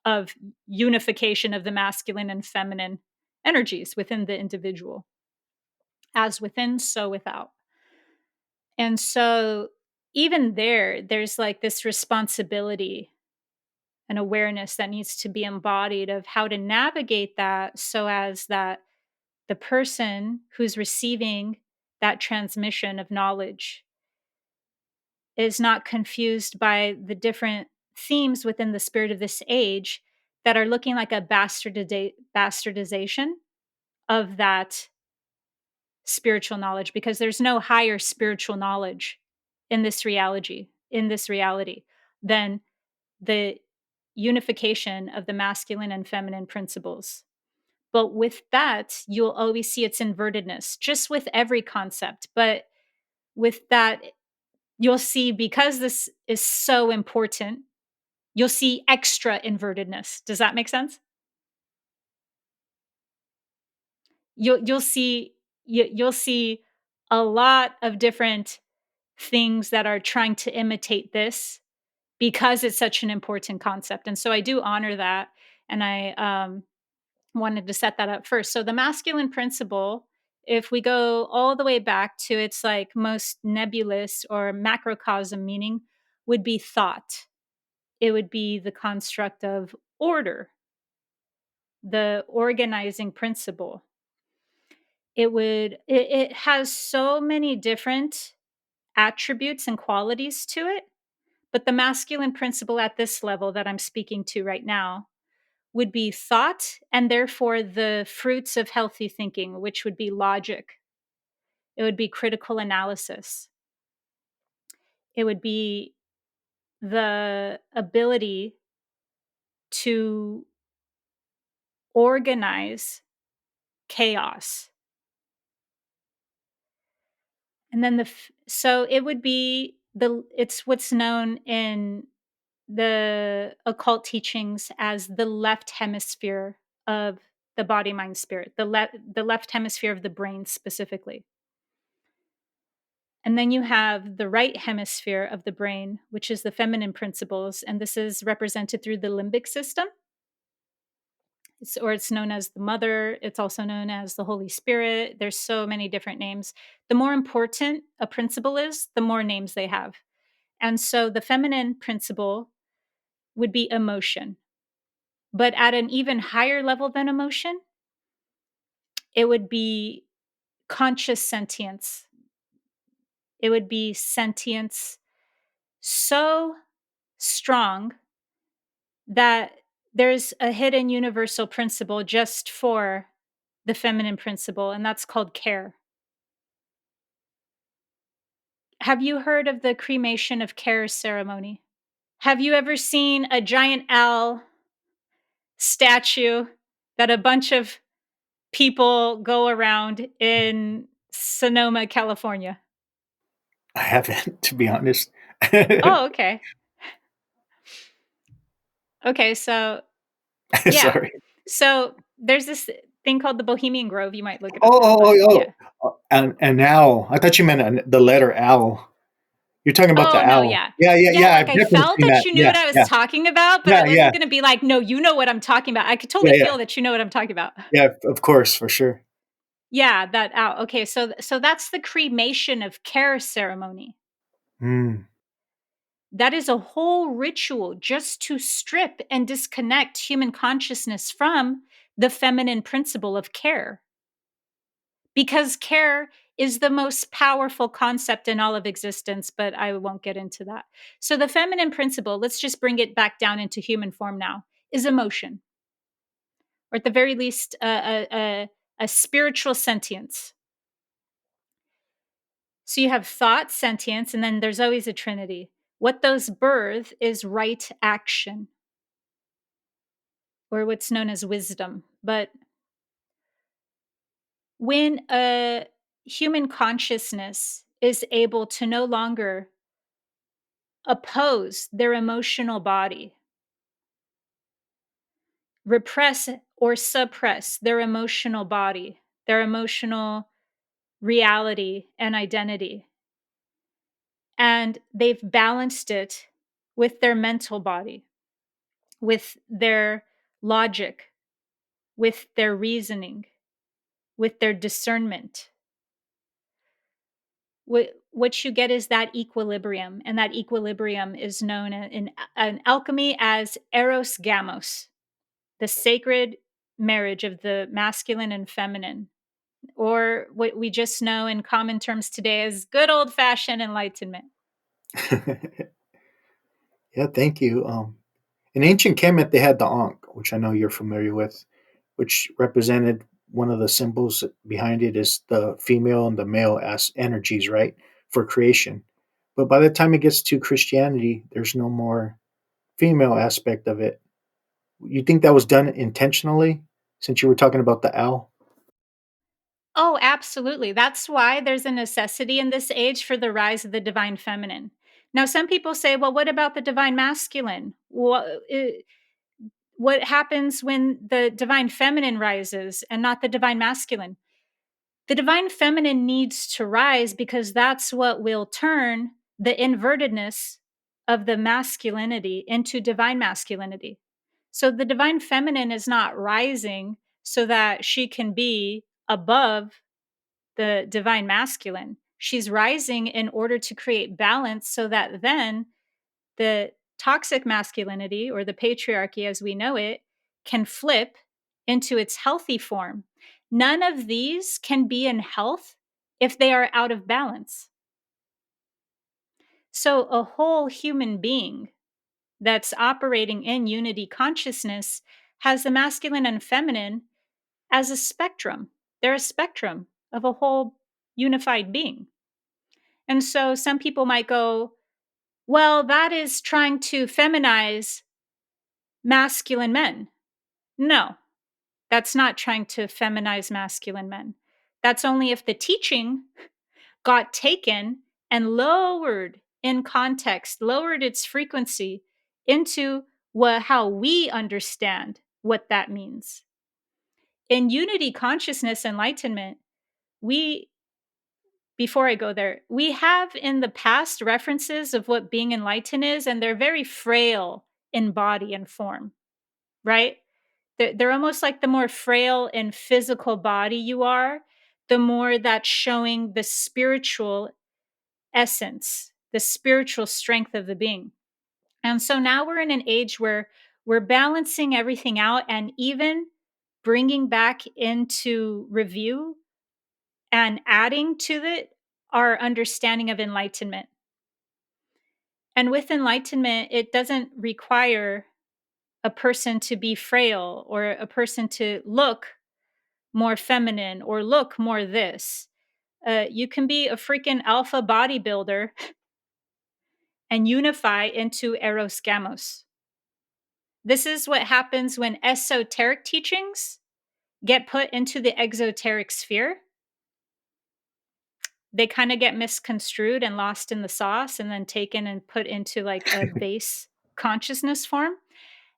of unification of the masculine and feminine energies within the individual, as within, so without. And so even there's like this responsibility and awareness that needs to be embodied of how to navigate that so as that the person who's receiving that transmission of knowledge is not confused by the different themes within the spirit of this age that are looking like a bastardization of that spiritual knowledge, because there's no higher spiritual knowledge in this reality than the unification of the masculine and feminine principles. But with that, you'll always see its invertedness, just with every concept. But with that, you'll see, because this is so important, you'll see extra invertedness. Does that make sense? You'll see a lot of different things that are trying to imitate this because it's such an important concept. And so I do honor that, and I wanted to set that up first. So the masculine principle, if we go all the way back to its like most nebulous or macrocosm meaning, would be thought. It would be the construct of order, the organizing principle. It has so many different attributes and qualities to it, but the masculine principle at this level that I'm speaking to right now would be thought, and therefore the fruits of healthy thinking, which would be logic. It would be critical analysis. It would be the ability to organize chaos. And then so it would be it's what's known in the occult teachings as the left hemisphere of the body mind spirit, the left hemisphere of the brain specifically. And then you have the right hemisphere of the brain, which is the feminine principles, and this is represented through the limbic system. It's known as the mother, it's also known as the Holy Spirit. There's so many different names. The more important a principle is, the more names they have. And so the feminine principle would be emotion. But at an even higher level than emotion, it would be conscious sentience. It would be sentience so strong that there's a hidden universal principle just for the feminine principle, and that's called care. Have you heard of the cremation of care ceremony? Have you ever seen a giant owl statue that a bunch of people go around in Sonoma, California? I haven't, to be honest. Oh, okay. Okay, so yeah. Sorry. So there's this thing called the Bohemian Grove. You might look it up Oh, now, oh, but oh, yeah. an owl. I thought you meant the letter owl. You're talking about the Oh, no, owl. yeah. Yeah, yeah, Yeah, yeah. like I've I definitely felt seen that that. you knew Yeah, what I was yeah, talking about, but I yeah, yeah, wasn't gonna be like, "No, you know what I'm talking about." I could yeah, totally yeah, feel that you know what I'm talking about. yeah. Of course, for sure. Yeah, that owl. Okay, so that's the cremation of care ceremony. Mm. That is a whole ritual just to strip and disconnect human consciousness from the feminine principle of care. Because care is the most powerful concept in all of existence, but I won't get into that. So, the feminine principle, let's just bring it back down into human form now, is emotion, or at the very least, a spiritual sentience. So, you have thought, sentience, and then there's always a trinity. What those birth is right action, or what's known as wisdom. But when a human consciousness is able to no longer oppose their emotional body, repress or suppress their emotional body, their emotional reality and identity. And they've balanced it with their mental body, with their logic, with their reasoning, with their discernment. What you get is that equilibrium, and that equilibrium is known in alchemy as eros gamos, the sacred marriage of the masculine and feminine, or what we just know in common terms today as good old fashioned enlightenment. Yeah, thank you. In ancient Kemet, they had the Ankh, which I know you're familiar with, which represented one of the symbols behind it is the female and the male as energies, right, for creation. But by the time it gets to Christianity, there's no more female aspect of it. You think that was done intentionally, since you were talking about the owl? Oh, absolutely. That's why there's a necessity in this age for the rise of the divine feminine. Now, some people say, well, what about the divine masculine? What happens when the divine feminine rises and not the divine masculine? The divine feminine needs to rise because that's what will turn the invertedness of the masculinity into divine masculinity. So the divine feminine is not rising so that she can be above the divine masculine. She's rising in order to create balance so that then the toxic masculinity or the patriarchy as we know it can flip into its healthy form. None of these can be in health if they are out of balance. So, a whole human being that's operating in unity consciousness has the masculine and feminine as a spectrum. They're a spectrum of a whole unified being. And so, some people might go, well, that is trying to feminize masculine men. No, that's not trying to feminize masculine men. That's only if the teaching got taken and lowered in context, lowered its frequency into how we understand what that means. In unity consciousness enlightenment, we, before I go there, we have in the past references of what being enlightened is, and they're very frail in body and form, right? They're almost like the more frail and physical body you are, the more that's showing the spiritual essence, the spiritual strength of the being. And so now we're in an age where we're balancing everything out and even bringing back into review and adding to it our understanding of enlightenment. And with enlightenment, it doesn't require a person to be frail or a person to look more feminine or look more this. You can be a freaking alpha bodybuilder and unify into Eros Gamos. This is what happens when esoteric teachings get put into the exoteric sphere. They kind of get misconstrued and lost in the sauce and then taken and put into like a base consciousness form.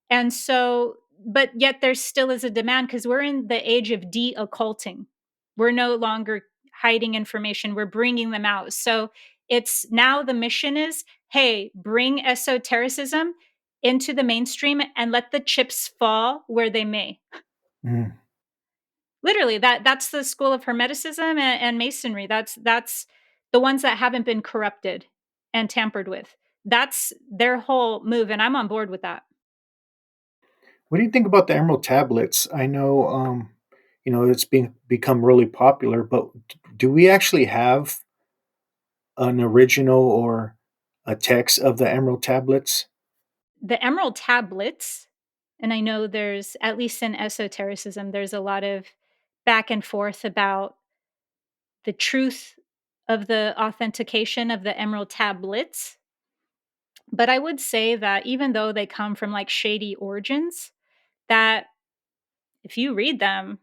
And so, but yet there still is a demand because we're in the age of de-occulting. We're no longer hiding information, we're bringing them out. So it's now the mission is, hey, bring esotericism into the mainstream and let the chips fall where they may. Mm. Literally, that's the school of hermeticism and masonry. That's the ones that haven't been corrupted and tampered with. That's their whole move, and I'm on board with that. What do you think about the Emerald tablets? I know, it's been become really popular, but do we actually have an original or a text of the Emerald tablets? The emerald tablets, and I know there's, at least in esotericism, there's a lot of back and forth about the truth of the authentication of the emerald tablets. But I would say that even though they come from like shady origins, that if you read them,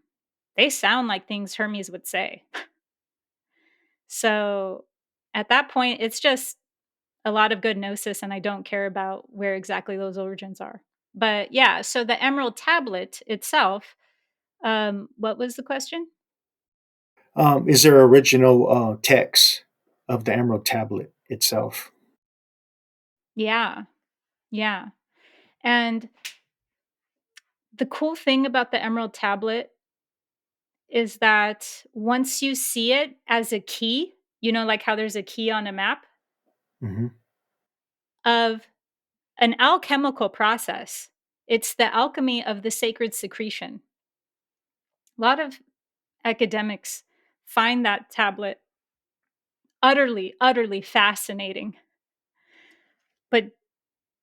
they sound like things Hermes would say. So at that point, it's just a lot of good gnosis, and I don't care about where exactly those origins are. But yeah, so the Emerald Tablet itself, what was the question? Is there original text of the Emerald Tablet itself? Yeah, yeah. And the cool thing about the Emerald Tablet is that once you see it as a key, like how there's a key on a map Hmm. of an alchemical process, it's the alchemy of the sacred secretion. A lot of academics find that tablet utterly, utterly fascinating, but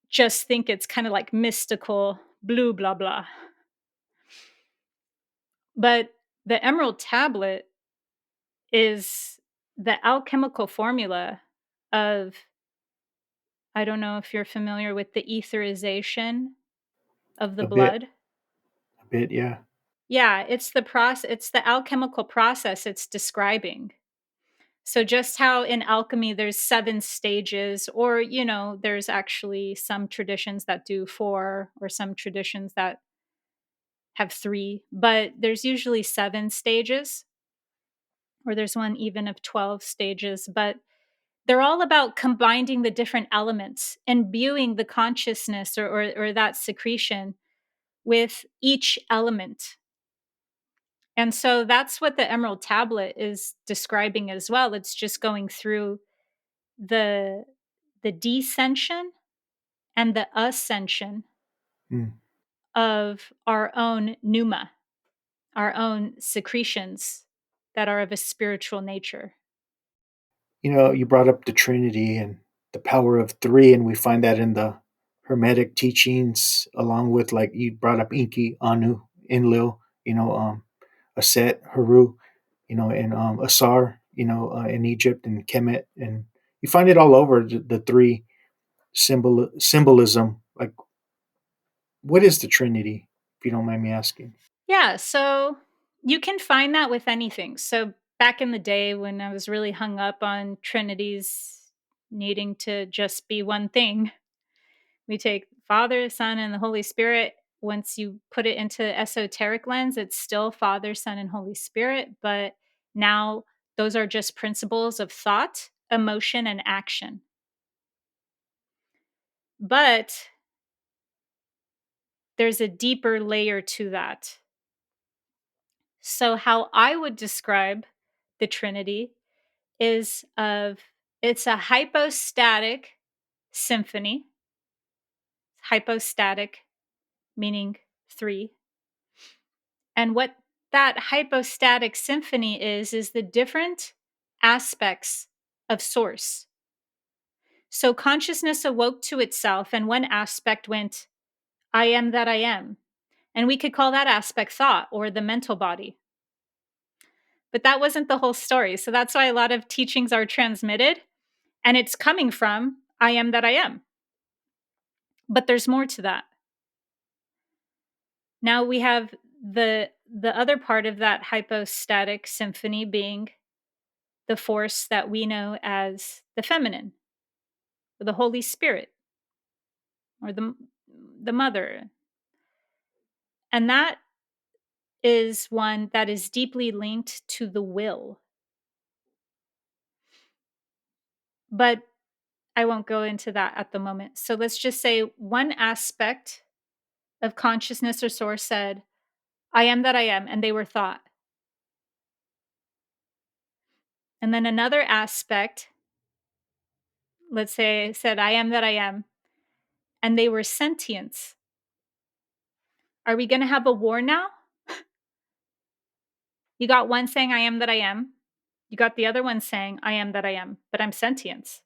just think it's kind of like mystical, blue, blah, blah. But the Emerald Tablet is the alchemical formula of, I don't know if you're familiar with the etherization of the A bit, blood. a bit, yeah. Yeah, it's the alchemical process it's describing. So just how in alchemy there's 7 stages, or there's actually some traditions that do 4, or some traditions that have 3, but there's usually 7 stages, or there's one even of 12 stages, but they're all about combining the different elements, imbuing the consciousness, or that secretion with each element. And so that's what the Emerald Tablet is describing as well. It's just going through the descension and the ascension Mm. of our own pneuma, our own secretions that are of a spiritual nature. You brought up the Trinity and the power of three, and we find that in the Hermetic teachings, along with, like, you brought up Inki, Anu, Enlil, Aset, Haru, and Asar, in Egypt, and Kemet, and you find it all over the three symbolism. Like, what is the Trinity, if you don't mind me asking? Yeah, so you can find that with anything. So back in the day when I was really hung up on trinities needing to just be one thing, we take Father, Son, and the Holy Spirit. Once you put it into esoteric lens, it's still Father, Son, and Holy Spirit, but now those are just principles of thought, emotion, and action. But there's a deeper layer to that. So how I would describe the Trinity is of it's a hypostatic symphony. Hypostatic meaning 3. And what that hypostatic symphony is the different aspects of source. So consciousness awoke to itself, and one aspect went, I am that I am. And we could call that aspect thought or the mental body. But that wasn't the whole story. So that's why a lot of teachings are transmitted, and it's coming from I am that I am. But there's more to that. Now we have the other part of that hypostatic symphony being the force that we know as the feminine, or the Holy Spirit, or the mother. And that is one that is deeply linked to the will. But I won't go into that at the moment. So let's just say one aspect of consciousness or source said, I am that I am, and they were thought. And then another aspect, let's say, said, I am that I am, and they were sentience. Are we going to have a war now? You got one saying, I am that I am. You got the other one saying, I am that I am, but I'm sentience.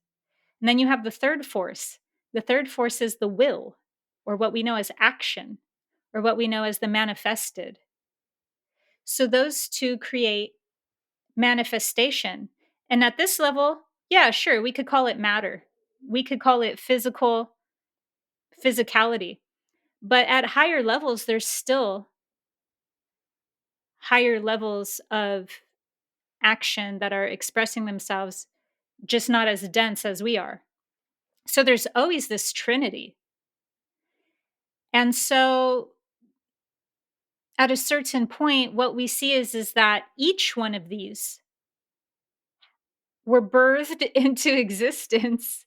And then you have the third force. The third force is the will, or what we know as action, or what we know as the manifested. So those two create manifestation. And at this level, yeah, sure, we could call it matter. We could call it physicality. But at higher levels, there's still higher levels of action that are expressing themselves, just not as dense as we are. So there's always this trinity. And so at a certain point, what we see is that each one of these were birthed into existence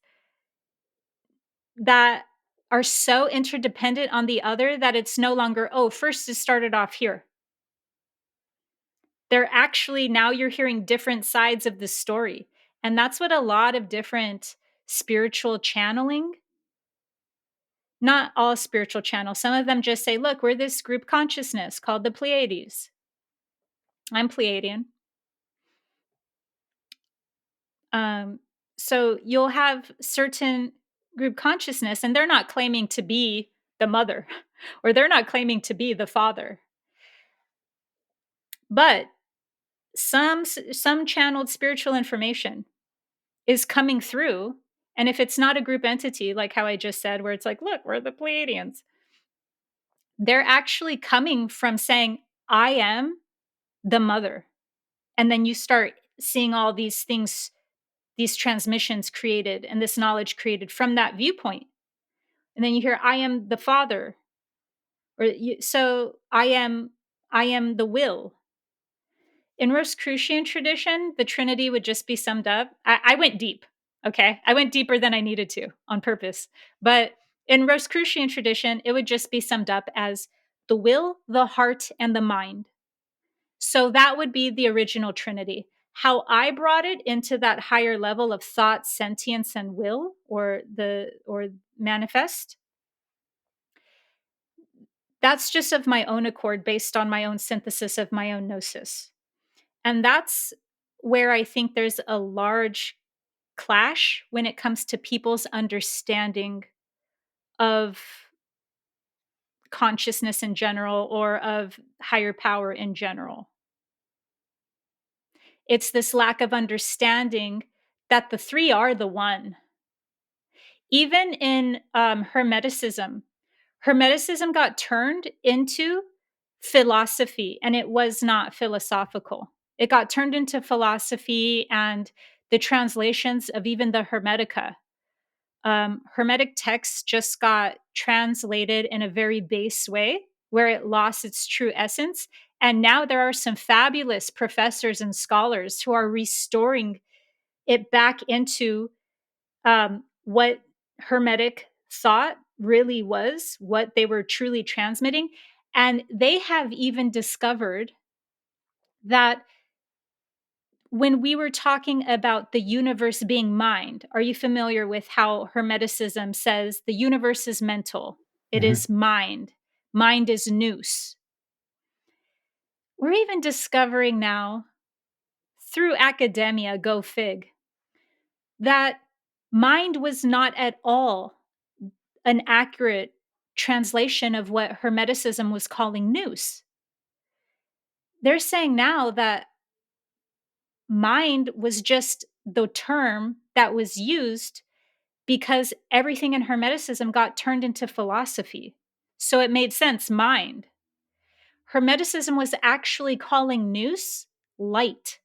that are so interdependent on the other that it's no longer, oh, first it started off here. They're actually now you're hearing different sides of the story. And that's what a lot of different spiritual channeling, not all spiritual channels, some of them just say, look, we're this group consciousness called the Pleiades. I'm Pleiadian. Um, so you'll have certain group consciousness, and they're not claiming to be the mother, or they're not claiming to be the father. But some channeled spiritual information is coming through, and if it's not a group entity, like how I just said, where it's like, look, we're the Pleiadians, they're actually coming from saying, I am the mother. And then you start seeing all these things, these transmissions created and this knowledge created from that viewpoint. And then you hear, I am the father, so I am the will. In Rosicrucian tradition, the Trinity would just be summed up. I went deep, okay? I went deeper than I needed to on purpose. But in Rosicrucian tradition, it would just be summed up as the will, the heart, and the mind. So that would be the original Trinity. How I brought it into that higher level of thought, sentience, and will, or manifest, that's just of my own accord based on my own synthesis of my own gnosis. And that's where I think there's a large clash when it comes to people's understanding of consciousness in general or of higher power in general. It's this lack of understanding that the three are the one. Even in Hermeticism, Hermeticism got turned into philosophy, and it was not philosophical. It got turned into philosophy, and the translations of even the Hermetica. Hermetic texts just got translated in a very base way where it lost its true essence. And now there are some fabulous professors and scholars who are restoring it back into what Hermetic thought really was, what they were truly transmitting. And they have even discovered that when we were talking about the universe being mind, are you familiar with how Hermeticism says the universe is mental? It Mhm. is mind. Mind is nous. We're even discovering now through academia, go fig, that mind was not at all an accurate translation of what Hermeticism was calling nous. They're saying now that mind was just the term that was used because everything in Hermeticism got turned into philosophy. So it made sense, mind. Hermeticism was actually calling nous light,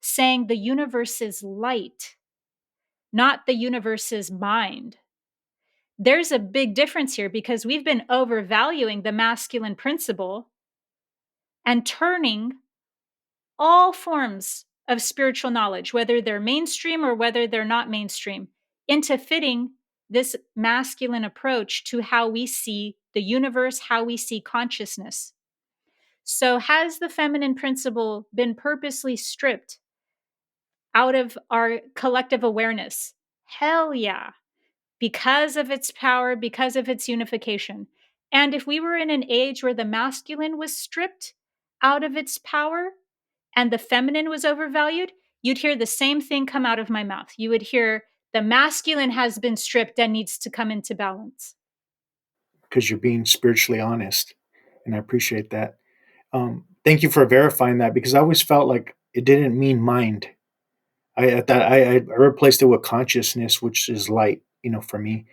saying the universe is light, not the universe is mind. There's a big difference here because we've been overvaluing the masculine principle and turning all forms of spiritual knowledge, whether they're mainstream or whether they're not mainstream, into fitting this masculine approach to how we see the universe, how we see consciousness. So, has the feminine principle been purposely stripped out of our collective awareness? Hell yeah, because of its power, because of its unification. And if we were in an age where the masculine was stripped out of its power, and the feminine was overvalued, you'd hear the same thing come out of my mouth. You would hear the masculine has been stripped and needs to come into balance. Because you're being spiritually honest, and I appreciate that. Thank you for verifying that because I always felt like it didn't mean mind. I thought I replaced it with consciousness, which is light. For me,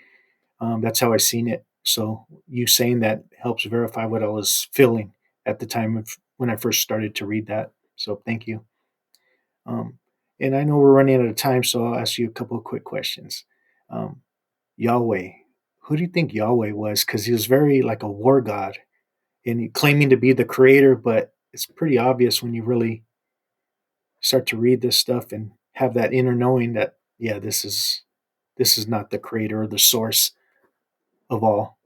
that's how I seen it. So you saying that helps verify what I was feeling at the time of when I first started to read that. So thank you. Um, and I know we're running out of time, so I'll ask you a couple of quick questions. Um, Yahweh. Who do you think Yahweh was? Because he was very like a war god and claiming to be the creator, but it's pretty obvious when you really start to read this stuff and have that inner knowing that yeah, this is not the creator or the source of all.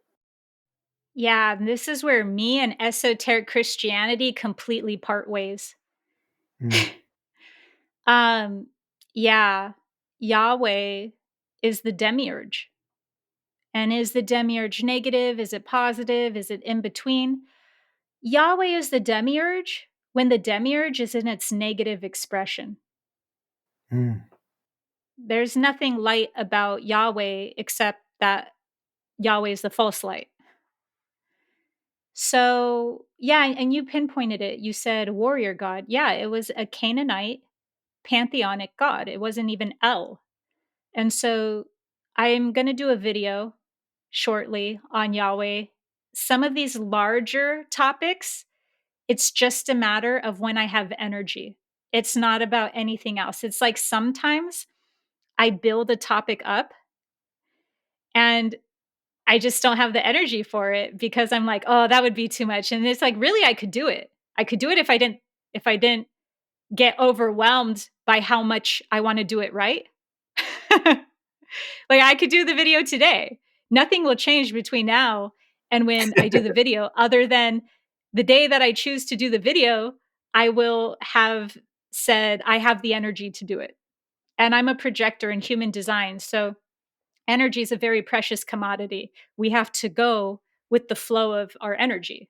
Yeah, and this is where me and esoteric Christianity completely part ways. Mm, Um, yeah, Yahweh is the demiurge. And is the demiurge negative? Is it positive? Is it in between? Yahweh is the demiurge when the demiurge is in its negative expression. mm, There's nothing light about Yahweh except that Yahweh is the false light. So, yeah, and you pinpointed it. You said warrior god. Yeah, it was a Canaanite pantheonic god. It wasn't even El. And so I'm going to do a video shortly on Yahweh. Some of these larger topics, it's just a matter of when I have energy. It's not about anything else. It's like sometimes I build a topic up and I just don't have the energy for it because I'm like, "Oh, that would be too much." And it's like, really, I could do it. I could do it if I didn't get overwhelmed by how much I wanna do it right. Like, I could do the video today. Nothing will change between now and when I do the video other than the day that I choose to do the video, I will have said, "I have the energy to do it." And I'm a projector in human design, so energy is a very precious commodity. We have to go with the flow of our energy.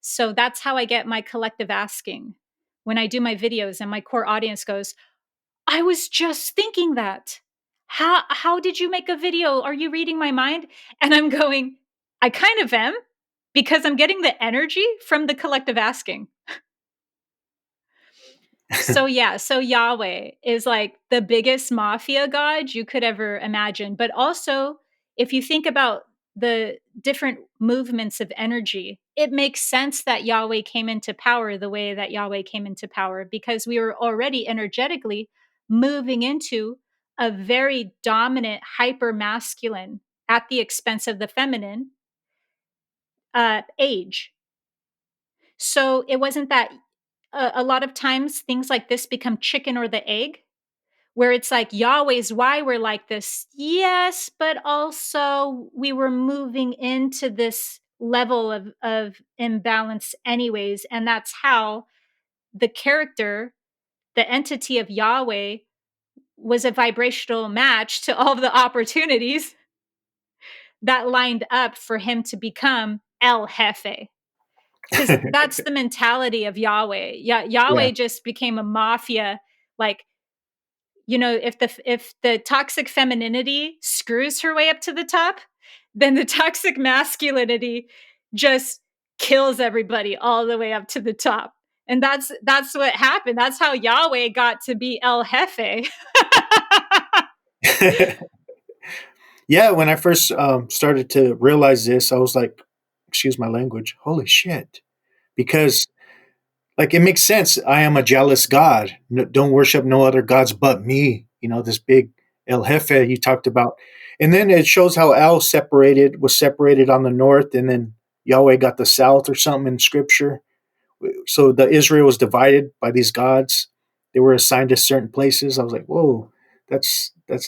So that's how I get my collective asking. When I do my videos and my core audience goes, "I was just thinking that. How did you make a video? Are you reading my mind?" And I'm going, "I kind of am because I'm getting the energy from the collective asking." So yeah, so Yahweh is like the biggest mafia god you could ever imagine. But also, if you think about the different movements of energy, it makes sense that Yahweh came into power the way that Yahweh came into power because we were already energetically moving into a very dominant, hyper masculine at the expense of the feminine age. So it wasn't that a lot of times things like this become chicken or the egg where it's like Yahweh's why we're like this. Yes, but also we were moving into this level of imbalance anyways. And that's how the character, the entity of Yahweh was a vibrational match to all of the opportunities that lined up for him to become El Jefe. Because that's the mentality of Yahweh. Yeah, yeah. Yahweh just became a mafia, like if the toxic femininity screws her way up to the top, then the toxic masculinity just kills everybody all the way up to the top. And that's what happened. That's how Yahweh got to be El Jefe. Yeah, when I first started to realize this, I was like, excuse my language, holy shit. Because, like, it makes sense. I am a jealous God. No, don't worship no other gods but me. This big El Jefe you talked about. And then it shows how was separated on the north, and then Yahweh got the south or something in scripture. So the Israel was divided by these gods. They were assigned to certain places. I was like, whoa, that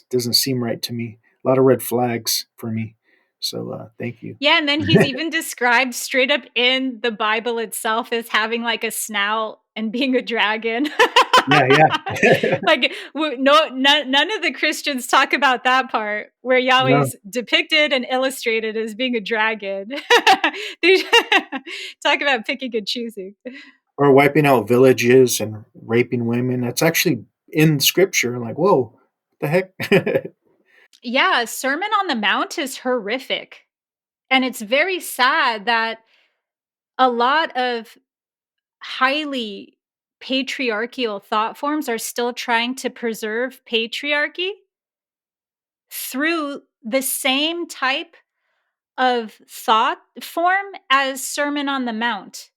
doesn't seem right to me. A lot of red flags for me. So thank you. Yeah, and then he's even described straight up in the Bible itself as having like a snout and being a dragon. Yeah, yeah. Like no, none of the Christians talk about that part where No. Yahweh's depicted and illustrated as being a dragon. They talk about picking and choosing. Or wiping out villages and raping women. That's actually in scripture. Like, whoa, what the heck? Yeah, Sermon on the Mount is horrific. And it's very sad that a lot of highly patriarchal thought forms are still trying to preserve patriarchy through the same type of thought form as Sermon on the Mount.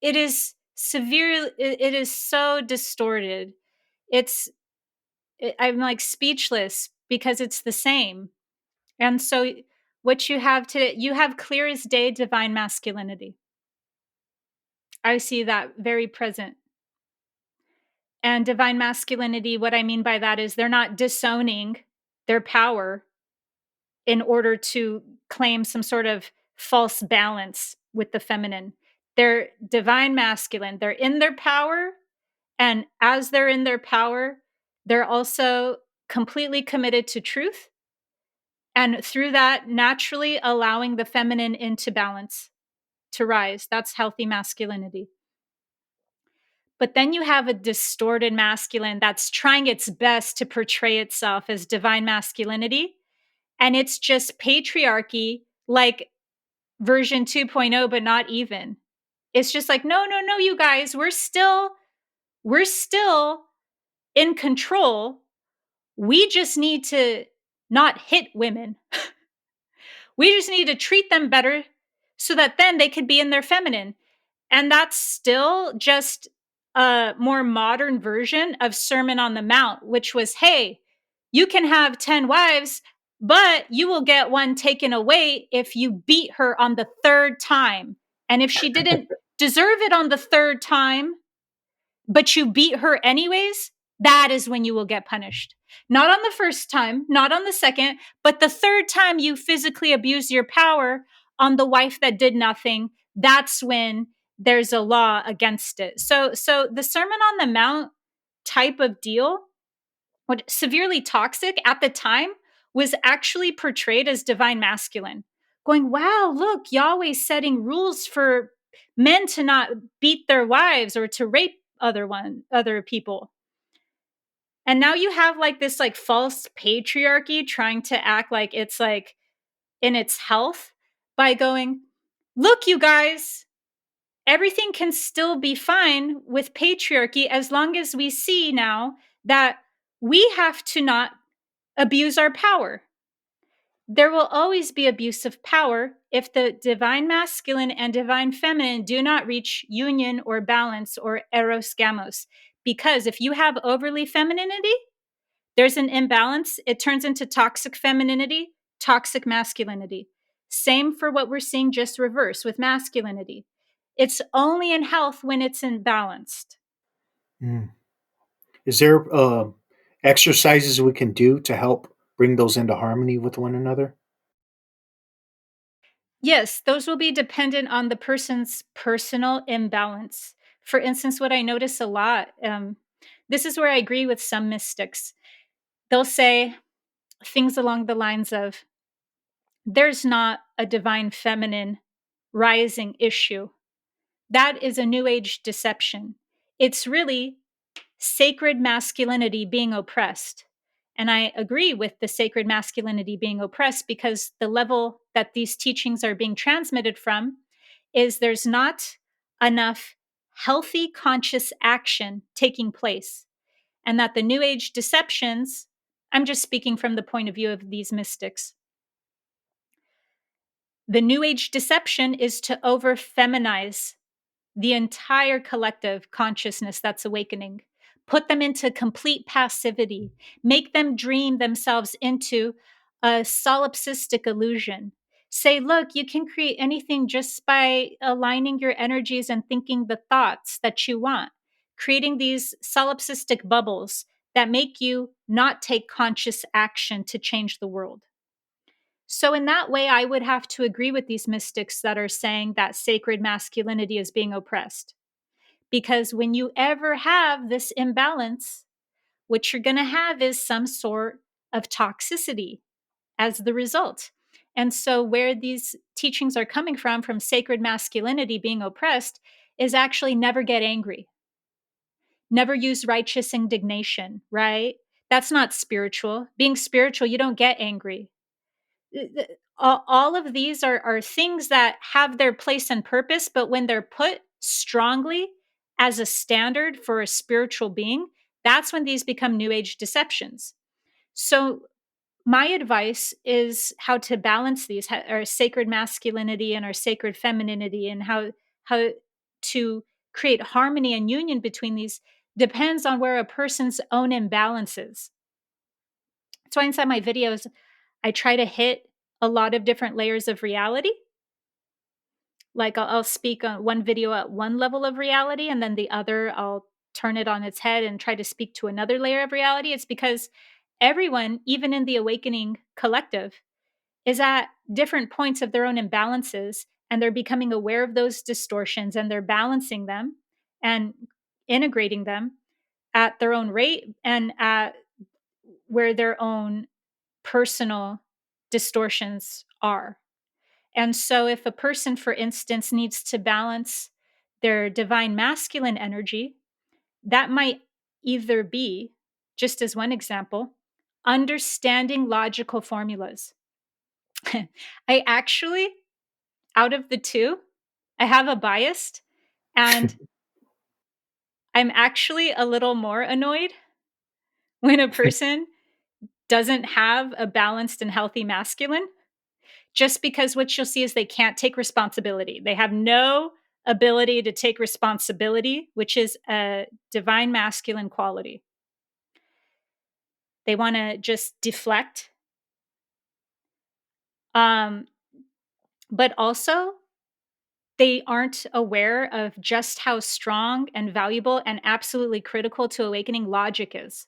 It is it is so distorted. It's I'm like speechless because it's the same. And so what you have today, you have clear as day divine masculinity. I see that very present. And divine masculinity, what I mean by that is they're not disowning their power in order to claim some sort of false balance with the feminine. They're divine masculine. They're in their power. And as they're in their power, they're also completely committed to truth. And through that, naturally allowing the feminine into balance to rise. That's healthy masculinity. But then you have a distorted masculine that's trying its best to portray itself as divine masculinity. And it's just patriarchy, like version 2.0, but not even. It's just like, no, no, no, you guys, we're still in control. We just need to not hit women. We just need to treat them better so that then they could be in their feminine. And that's still just a more modern version of Sermon on the Mount, which was, hey, you can have 10 wives, but you will get one taken away if you beat her on the third time. And if she didn't deserve it on the third time, but you beat her anyways, that is when you will get punished. Not on the first time, not on the second, but the third time you physically abuse your power on the wife that did nothing, that's when there's a law against it. So the Sermon on the Mount type of deal, what severely toxic at the time, was actually portrayed as divine masculine. Going, wow, look, Yahweh's setting rules for men to not beat their wives or to rape other people. And now you have like this like false patriarchy trying to act like it's like in its health by going, look, you guys, everything can still be fine with patriarchy as long as we see now that we have to not abuse our power. There will always be abuse of power if the divine masculine and divine feminine do not reach union or balance or eros gamos. Because if you have overly femininity, there's an imbalance. It turns into toxic femininity, toxic masculinity. Same for what we're seeing just reverse with masculinity. It's only in health when it's imbalanced. Mm. Is there exercises we can do to help bring those into harmony with one another? Yes, those will be dependent on the person's personal imbalance. For instance, what I notice a lot, this is where I agree with some mystics. They'll say things along the lines of, there's not a divine feminine rising issue. That is a new age deception. It's really sacred masculinity being oppressed. And I agree with the sacred masculinity being oppressed because the level that these teachings are being transmitted from is there's not enough healthy conscious action taking place. And that the new age deceptions, I'm just speaking from the point of view of these mystics, the new age deception is to over feminize the entire collective consciousness that's awakening, put them into complete passivity, make them dream themselves into a solipsistic illusion. Say, look, you can create anything just by aligning your energies and thinking the thoughts that you want, creating these solipsistic bubbles that make you not take conscious action to change the world. So, in that way, I would have to agree with these mystics that are saying that sacred masculinity is being oppressed. Because when you ever have this imbalance, what you're going to have is some sort of toxicity as the result. And so, where these teachings are coming from sacred masculinity being oppressed, is actually never get angry, never use righteous indignation, right? That's not spiritual. Being spiritual, you don't get angry. All of these are things that have their place and purpose, but when they're put strongly as a standard for a spiritual being, that's when these become new age deceptions. So my advice is how to balance these, our sacred masculinity and our sacred femininity, and how to create harmony and union between these depends on where a person's own imbalance is. That's why inside my videos I try to hit a lot of different layers of reality. Like I'll speak on one video at one level of reality, and then the other I'll turn it on its head and try to speak to another layer of reality. It's because everyone, even in the awakening collective, is at different points of their own imbalances, and they're becoming aware of those distortions, and they're balancing them and integrating them at their own rate and at where their own personal distortions are. And so, if a person, for instance, needs to balance their divine masculine energy, that might either be, just as one example, understanding logical formulas. I actually, out of the two, I have a bias, and I'm actually a little more annoyed when a person doesn't have a balanced and healthy masculine, just because what you'll see is they can't take responsibility. They have no ability to take responsibility, which is a divine masculine quality. They want to just deflect. Um, but also, they aren't aware of just how strong and valuable and absolutely critical to awakening logic is.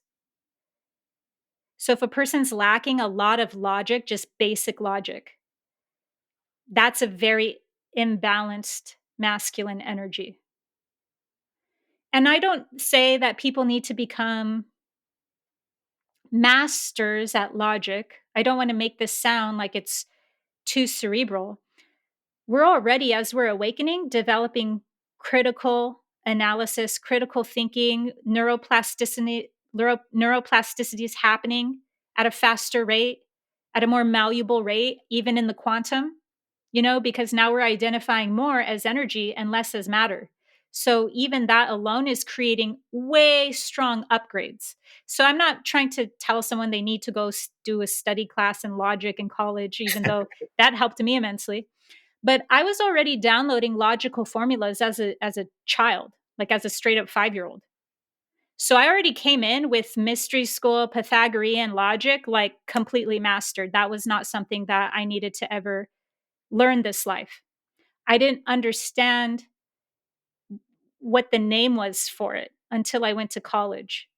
So, if a person's lacking a lot of logic, just basic logic, that's a very imbalanced masculine energy. And I don't say that people need to become masters at logic. I don't want to make this sound like it's too cerebral. We're already, as we're awakening, developing critical analysis, critical thinking, neuroplasticity is happening at a faster rate, at a more malleable rate, even in the quantum, because now we're identifying more as energy and less as matter. So even that alone is creating way strong upgrades. So I'm not trying to tell someone they need to go do a study class in logic in college, even though that helped me immensely. But I was already downloading logical formulas as a child, like as a straight up 5-year-old. So I already came in with mystery school, Pythagorean logic, like completely mastered. That was not something that I needed to ever learn this life. I didn't understand what the name was for it until I went to college.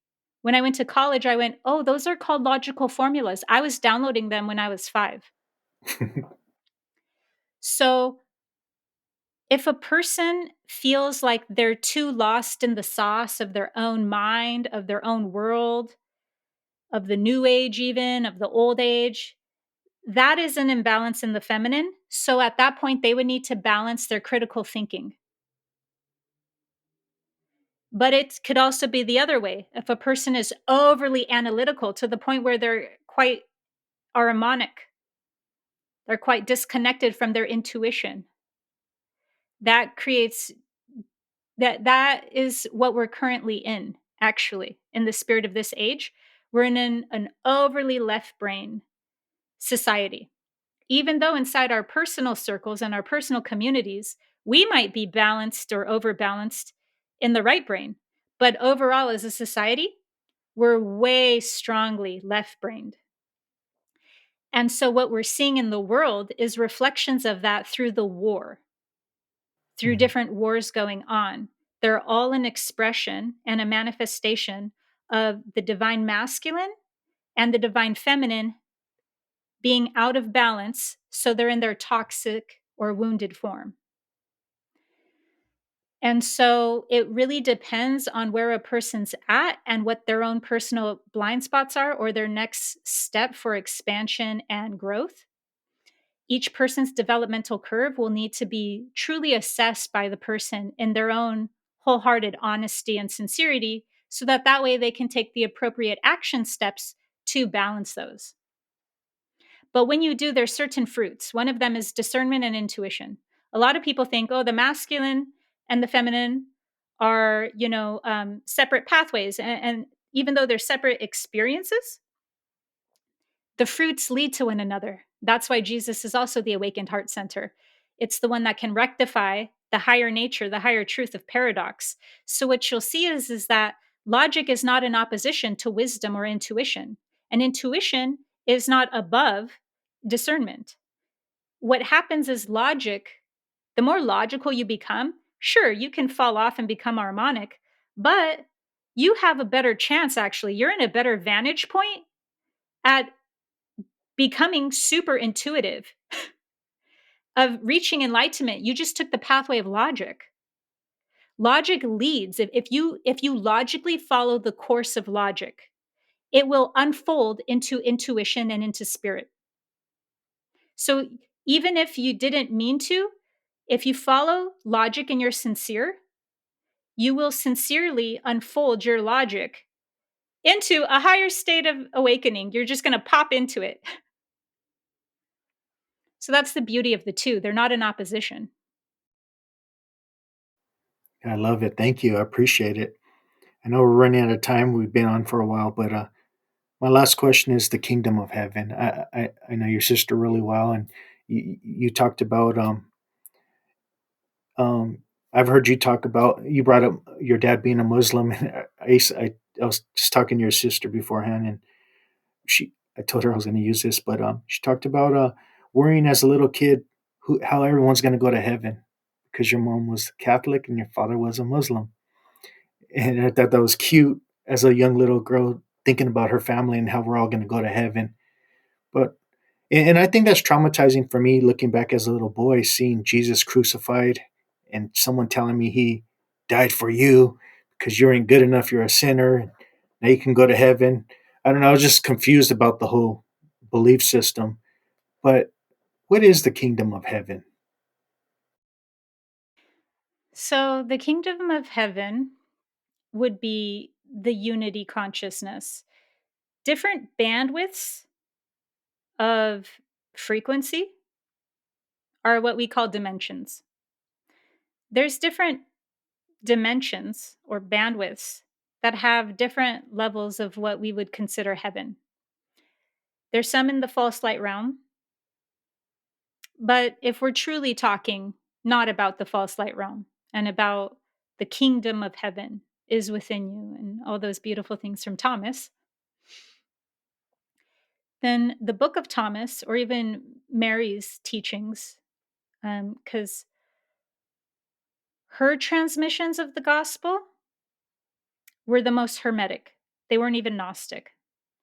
When I went to college, I went, oh, those are called logical formulas. I was downloading them when I was 5. So if a person feels like they're too lost in the sauce of their own mind, of their own world, of the new age, even of the old age, that is an imbalance in the feminine. So at that point, they would need to balance their critical thinking. But it could also be the other way. If a person is overly analytical to the point where they're quite armonic, they're quite disconnected from their intuition, that creates that is what we're currently in, actually, in the spirit of this age. We're in an overly left brain society. Even though inside our personal circles and our personal communities, we might be balanced or overbalanced in the right brain. But overall, as a society, we're way strongly left brained. And so, what we're seeing in the world is reflections of that through the war, through Mhm. different wars going on. They're all an expression and a manifestation of the divine masculine and the divine feminine being out of balance. So, they're in their toxic or wounded form. And so it really depends on where a person's at and what their own personal blind spots are or their next step for expansion and growth. Each person's developmental curve will need to be truly assessed by the person in their own wholehearted honesty and sincerity so that that way they can take the appropriate action steps to balance those. But when you do, there's certain fruits. One of them is discernment and intuition. A lot of people think, oh, the masculine and the feminine are, separate pathways. And even though they're separate experiences, the fruits lead to one another. That's why Jesus is also the awakened heart center. It's the one that can rectify the higher nature, the higher truth of paradox. So what you'll see is that logic is not in opposition to wisdom or intuition. And intuition is not above discernment. What happens is logic, the more logical you become, sure, you can fall off and become harmonic, but you have a better chance, actually. You're in a better vantage point at becoming super intuitive, of reaching enlightenment. You just took the pathway of logic. Logic leads. If you logically follow the course of logic, it will unfold into intuition and into spirit. So even if you didn't mean to, if you follow logic and you're sincere, you will sincerely unfold your logic into a higher state of awakening. You're just going to pop into it. So that's the beauty of the two. They're not in opposition. I love it. Thank you. I appreciate it. I know we're running out of time. We've been on for a while, but my last question is the kingdom of heaven. I know your sister really well, and you talked about I've heard you talk about, you brought up your dad being a Muslim, and I was just talking to your sister beforehand, and I told her I was going to use this, but she talked about worrying as a little kid how everyone's going to go to heaven because your mom was Catholic and your father was a Muslim, and I thought that was cute as a young little girl thinking about her family and how we're all going to go to heaven. But and I think that's traumatizing for me looking back as a little boy, seeing Jesus crucified and someone telling me he died for you because you ain't good enough, you're a sinner. Now you can go to heaven. I don't know, I was just confused about the whole belief system. But what is the kingdom of heaven? So the kingdom of heaven would be the unity consciousness. Different bandwidths of frequency are what we call dimensions. There's different dimensions or bandwidths that have different levels of what we would consider heaven. There's some in the false light realm, but if we're truly talking not about the false light realm and about the kingdom of heaven is within you and all those beautiful things from Thomas, then the book of Thomas or even Mary's teachings, because her transmissions of the gospel were the most hermetic. They weren't even Gnostic.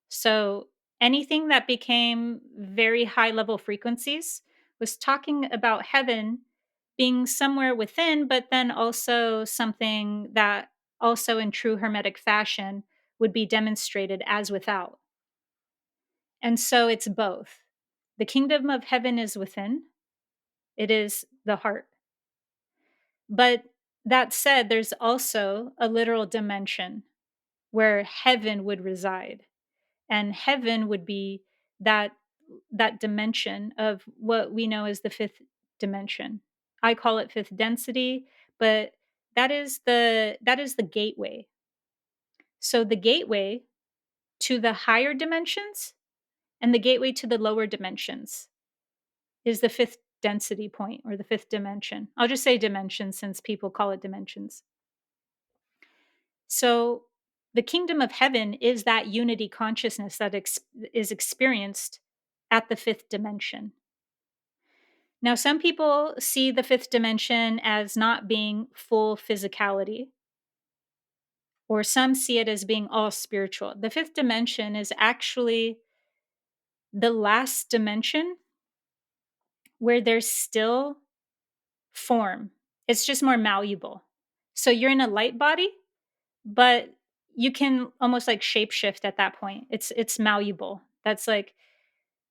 So anything that became very high level frequencies was talking about heaven being somewhere within, but then also something that also in true hermetic fashion would be demonstrated as without. And so it's both. The kingdom of heaven is within, it is the heart. But that said, there's also a literal dimension where heaven would reside. And heaven would be that that dimension of what we know as the fifth dimension. I call it fifth density, but that is the gateway. So the gateway to the higher dimensions and the gateway to the lower dimensions is the fifth density point or the fifth dimension. I'll just say dimension since people call it dimensions. So the kingdom of heaven is that unity consciousness that is experienced at the fifth dimension. Now, some people see the fifth dimension as not being full physicality, or some see it as being all spiritual. The fifth dimension is actually the last dimension where there's still form. It's just more malleable. So you're in a light body, but you can almost like shapeshift at that point. It's malleable. That's like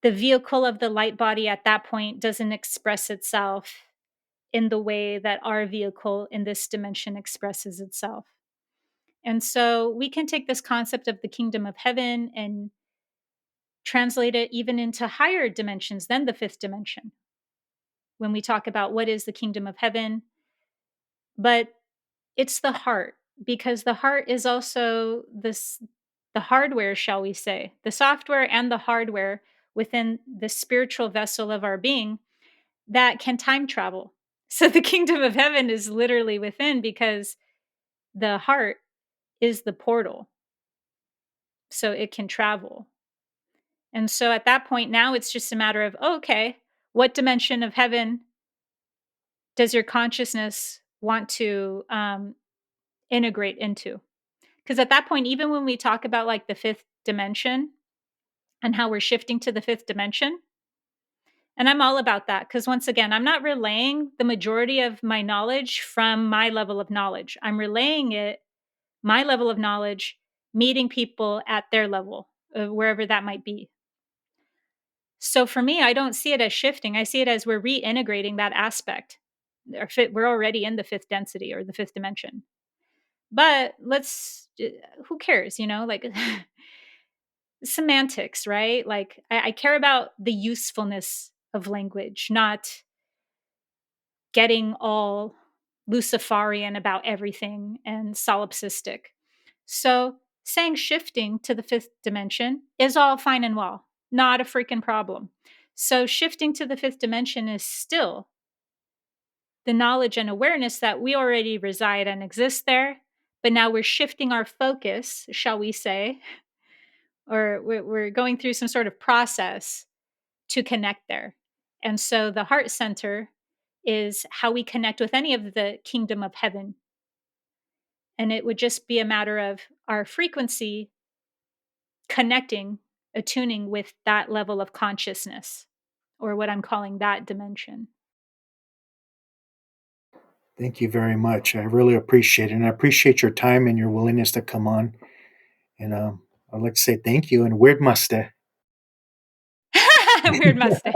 the vehicle of the light body at that point doesn't express itself in the way that our vehicle in this dimension expresses itself. And so we can take this concept of the kingdom of heaven and translate it even into higher dimensions than the fifth dimension when we talk about what is the kingdom of heaven. But it's the heart, because the heart is also the hardware, shall we say, the software and the hardware within the spiritual vessel of our being that can time travel. So the kingdom of heaven is literally within because the heart is the portal. So it can travel. And so at that point, now it's just a matter of, oh, okay, what dimension of heaven does your consciousness want to integrate into? Because at that point, even when we talk about like the fifth dimension and how we're shifting to the fifth dimension, and I'm all about that because once again, I'm not relaying the majority of my knowledge from my level of knowledge. I'm relaying it, my level of knowledge, meeting people at their level, wherever that might be. So for me, I don't see it as shifting. I see it as we're reintegrating that aspect. We're already in the fifth density or the fifth dimension. But who cares, like semantics, right? Like I care about the usefulness of language, not getting all Luciferian about everything and solipsistic. So saying shifting to the fifth dimension is all fine and well, not a freaking problem. So shifting to the fifth dimension is still the knowledge and awareness that we already reside and exist there. But now we're shifting our focus, shall we say, or we're going through some sort of process to connect there. And so the heart center is how we connect with any of the kingdom of heaven. And it would just be a matter of our frequency connecting, attuning with that level of consciousness, or what I'm calling that dimension. Thank you very much. I really appreciate it. And I appreciate your time and your willingness to come on. And I'd like to say thank you and weird mustache. Weird mistake.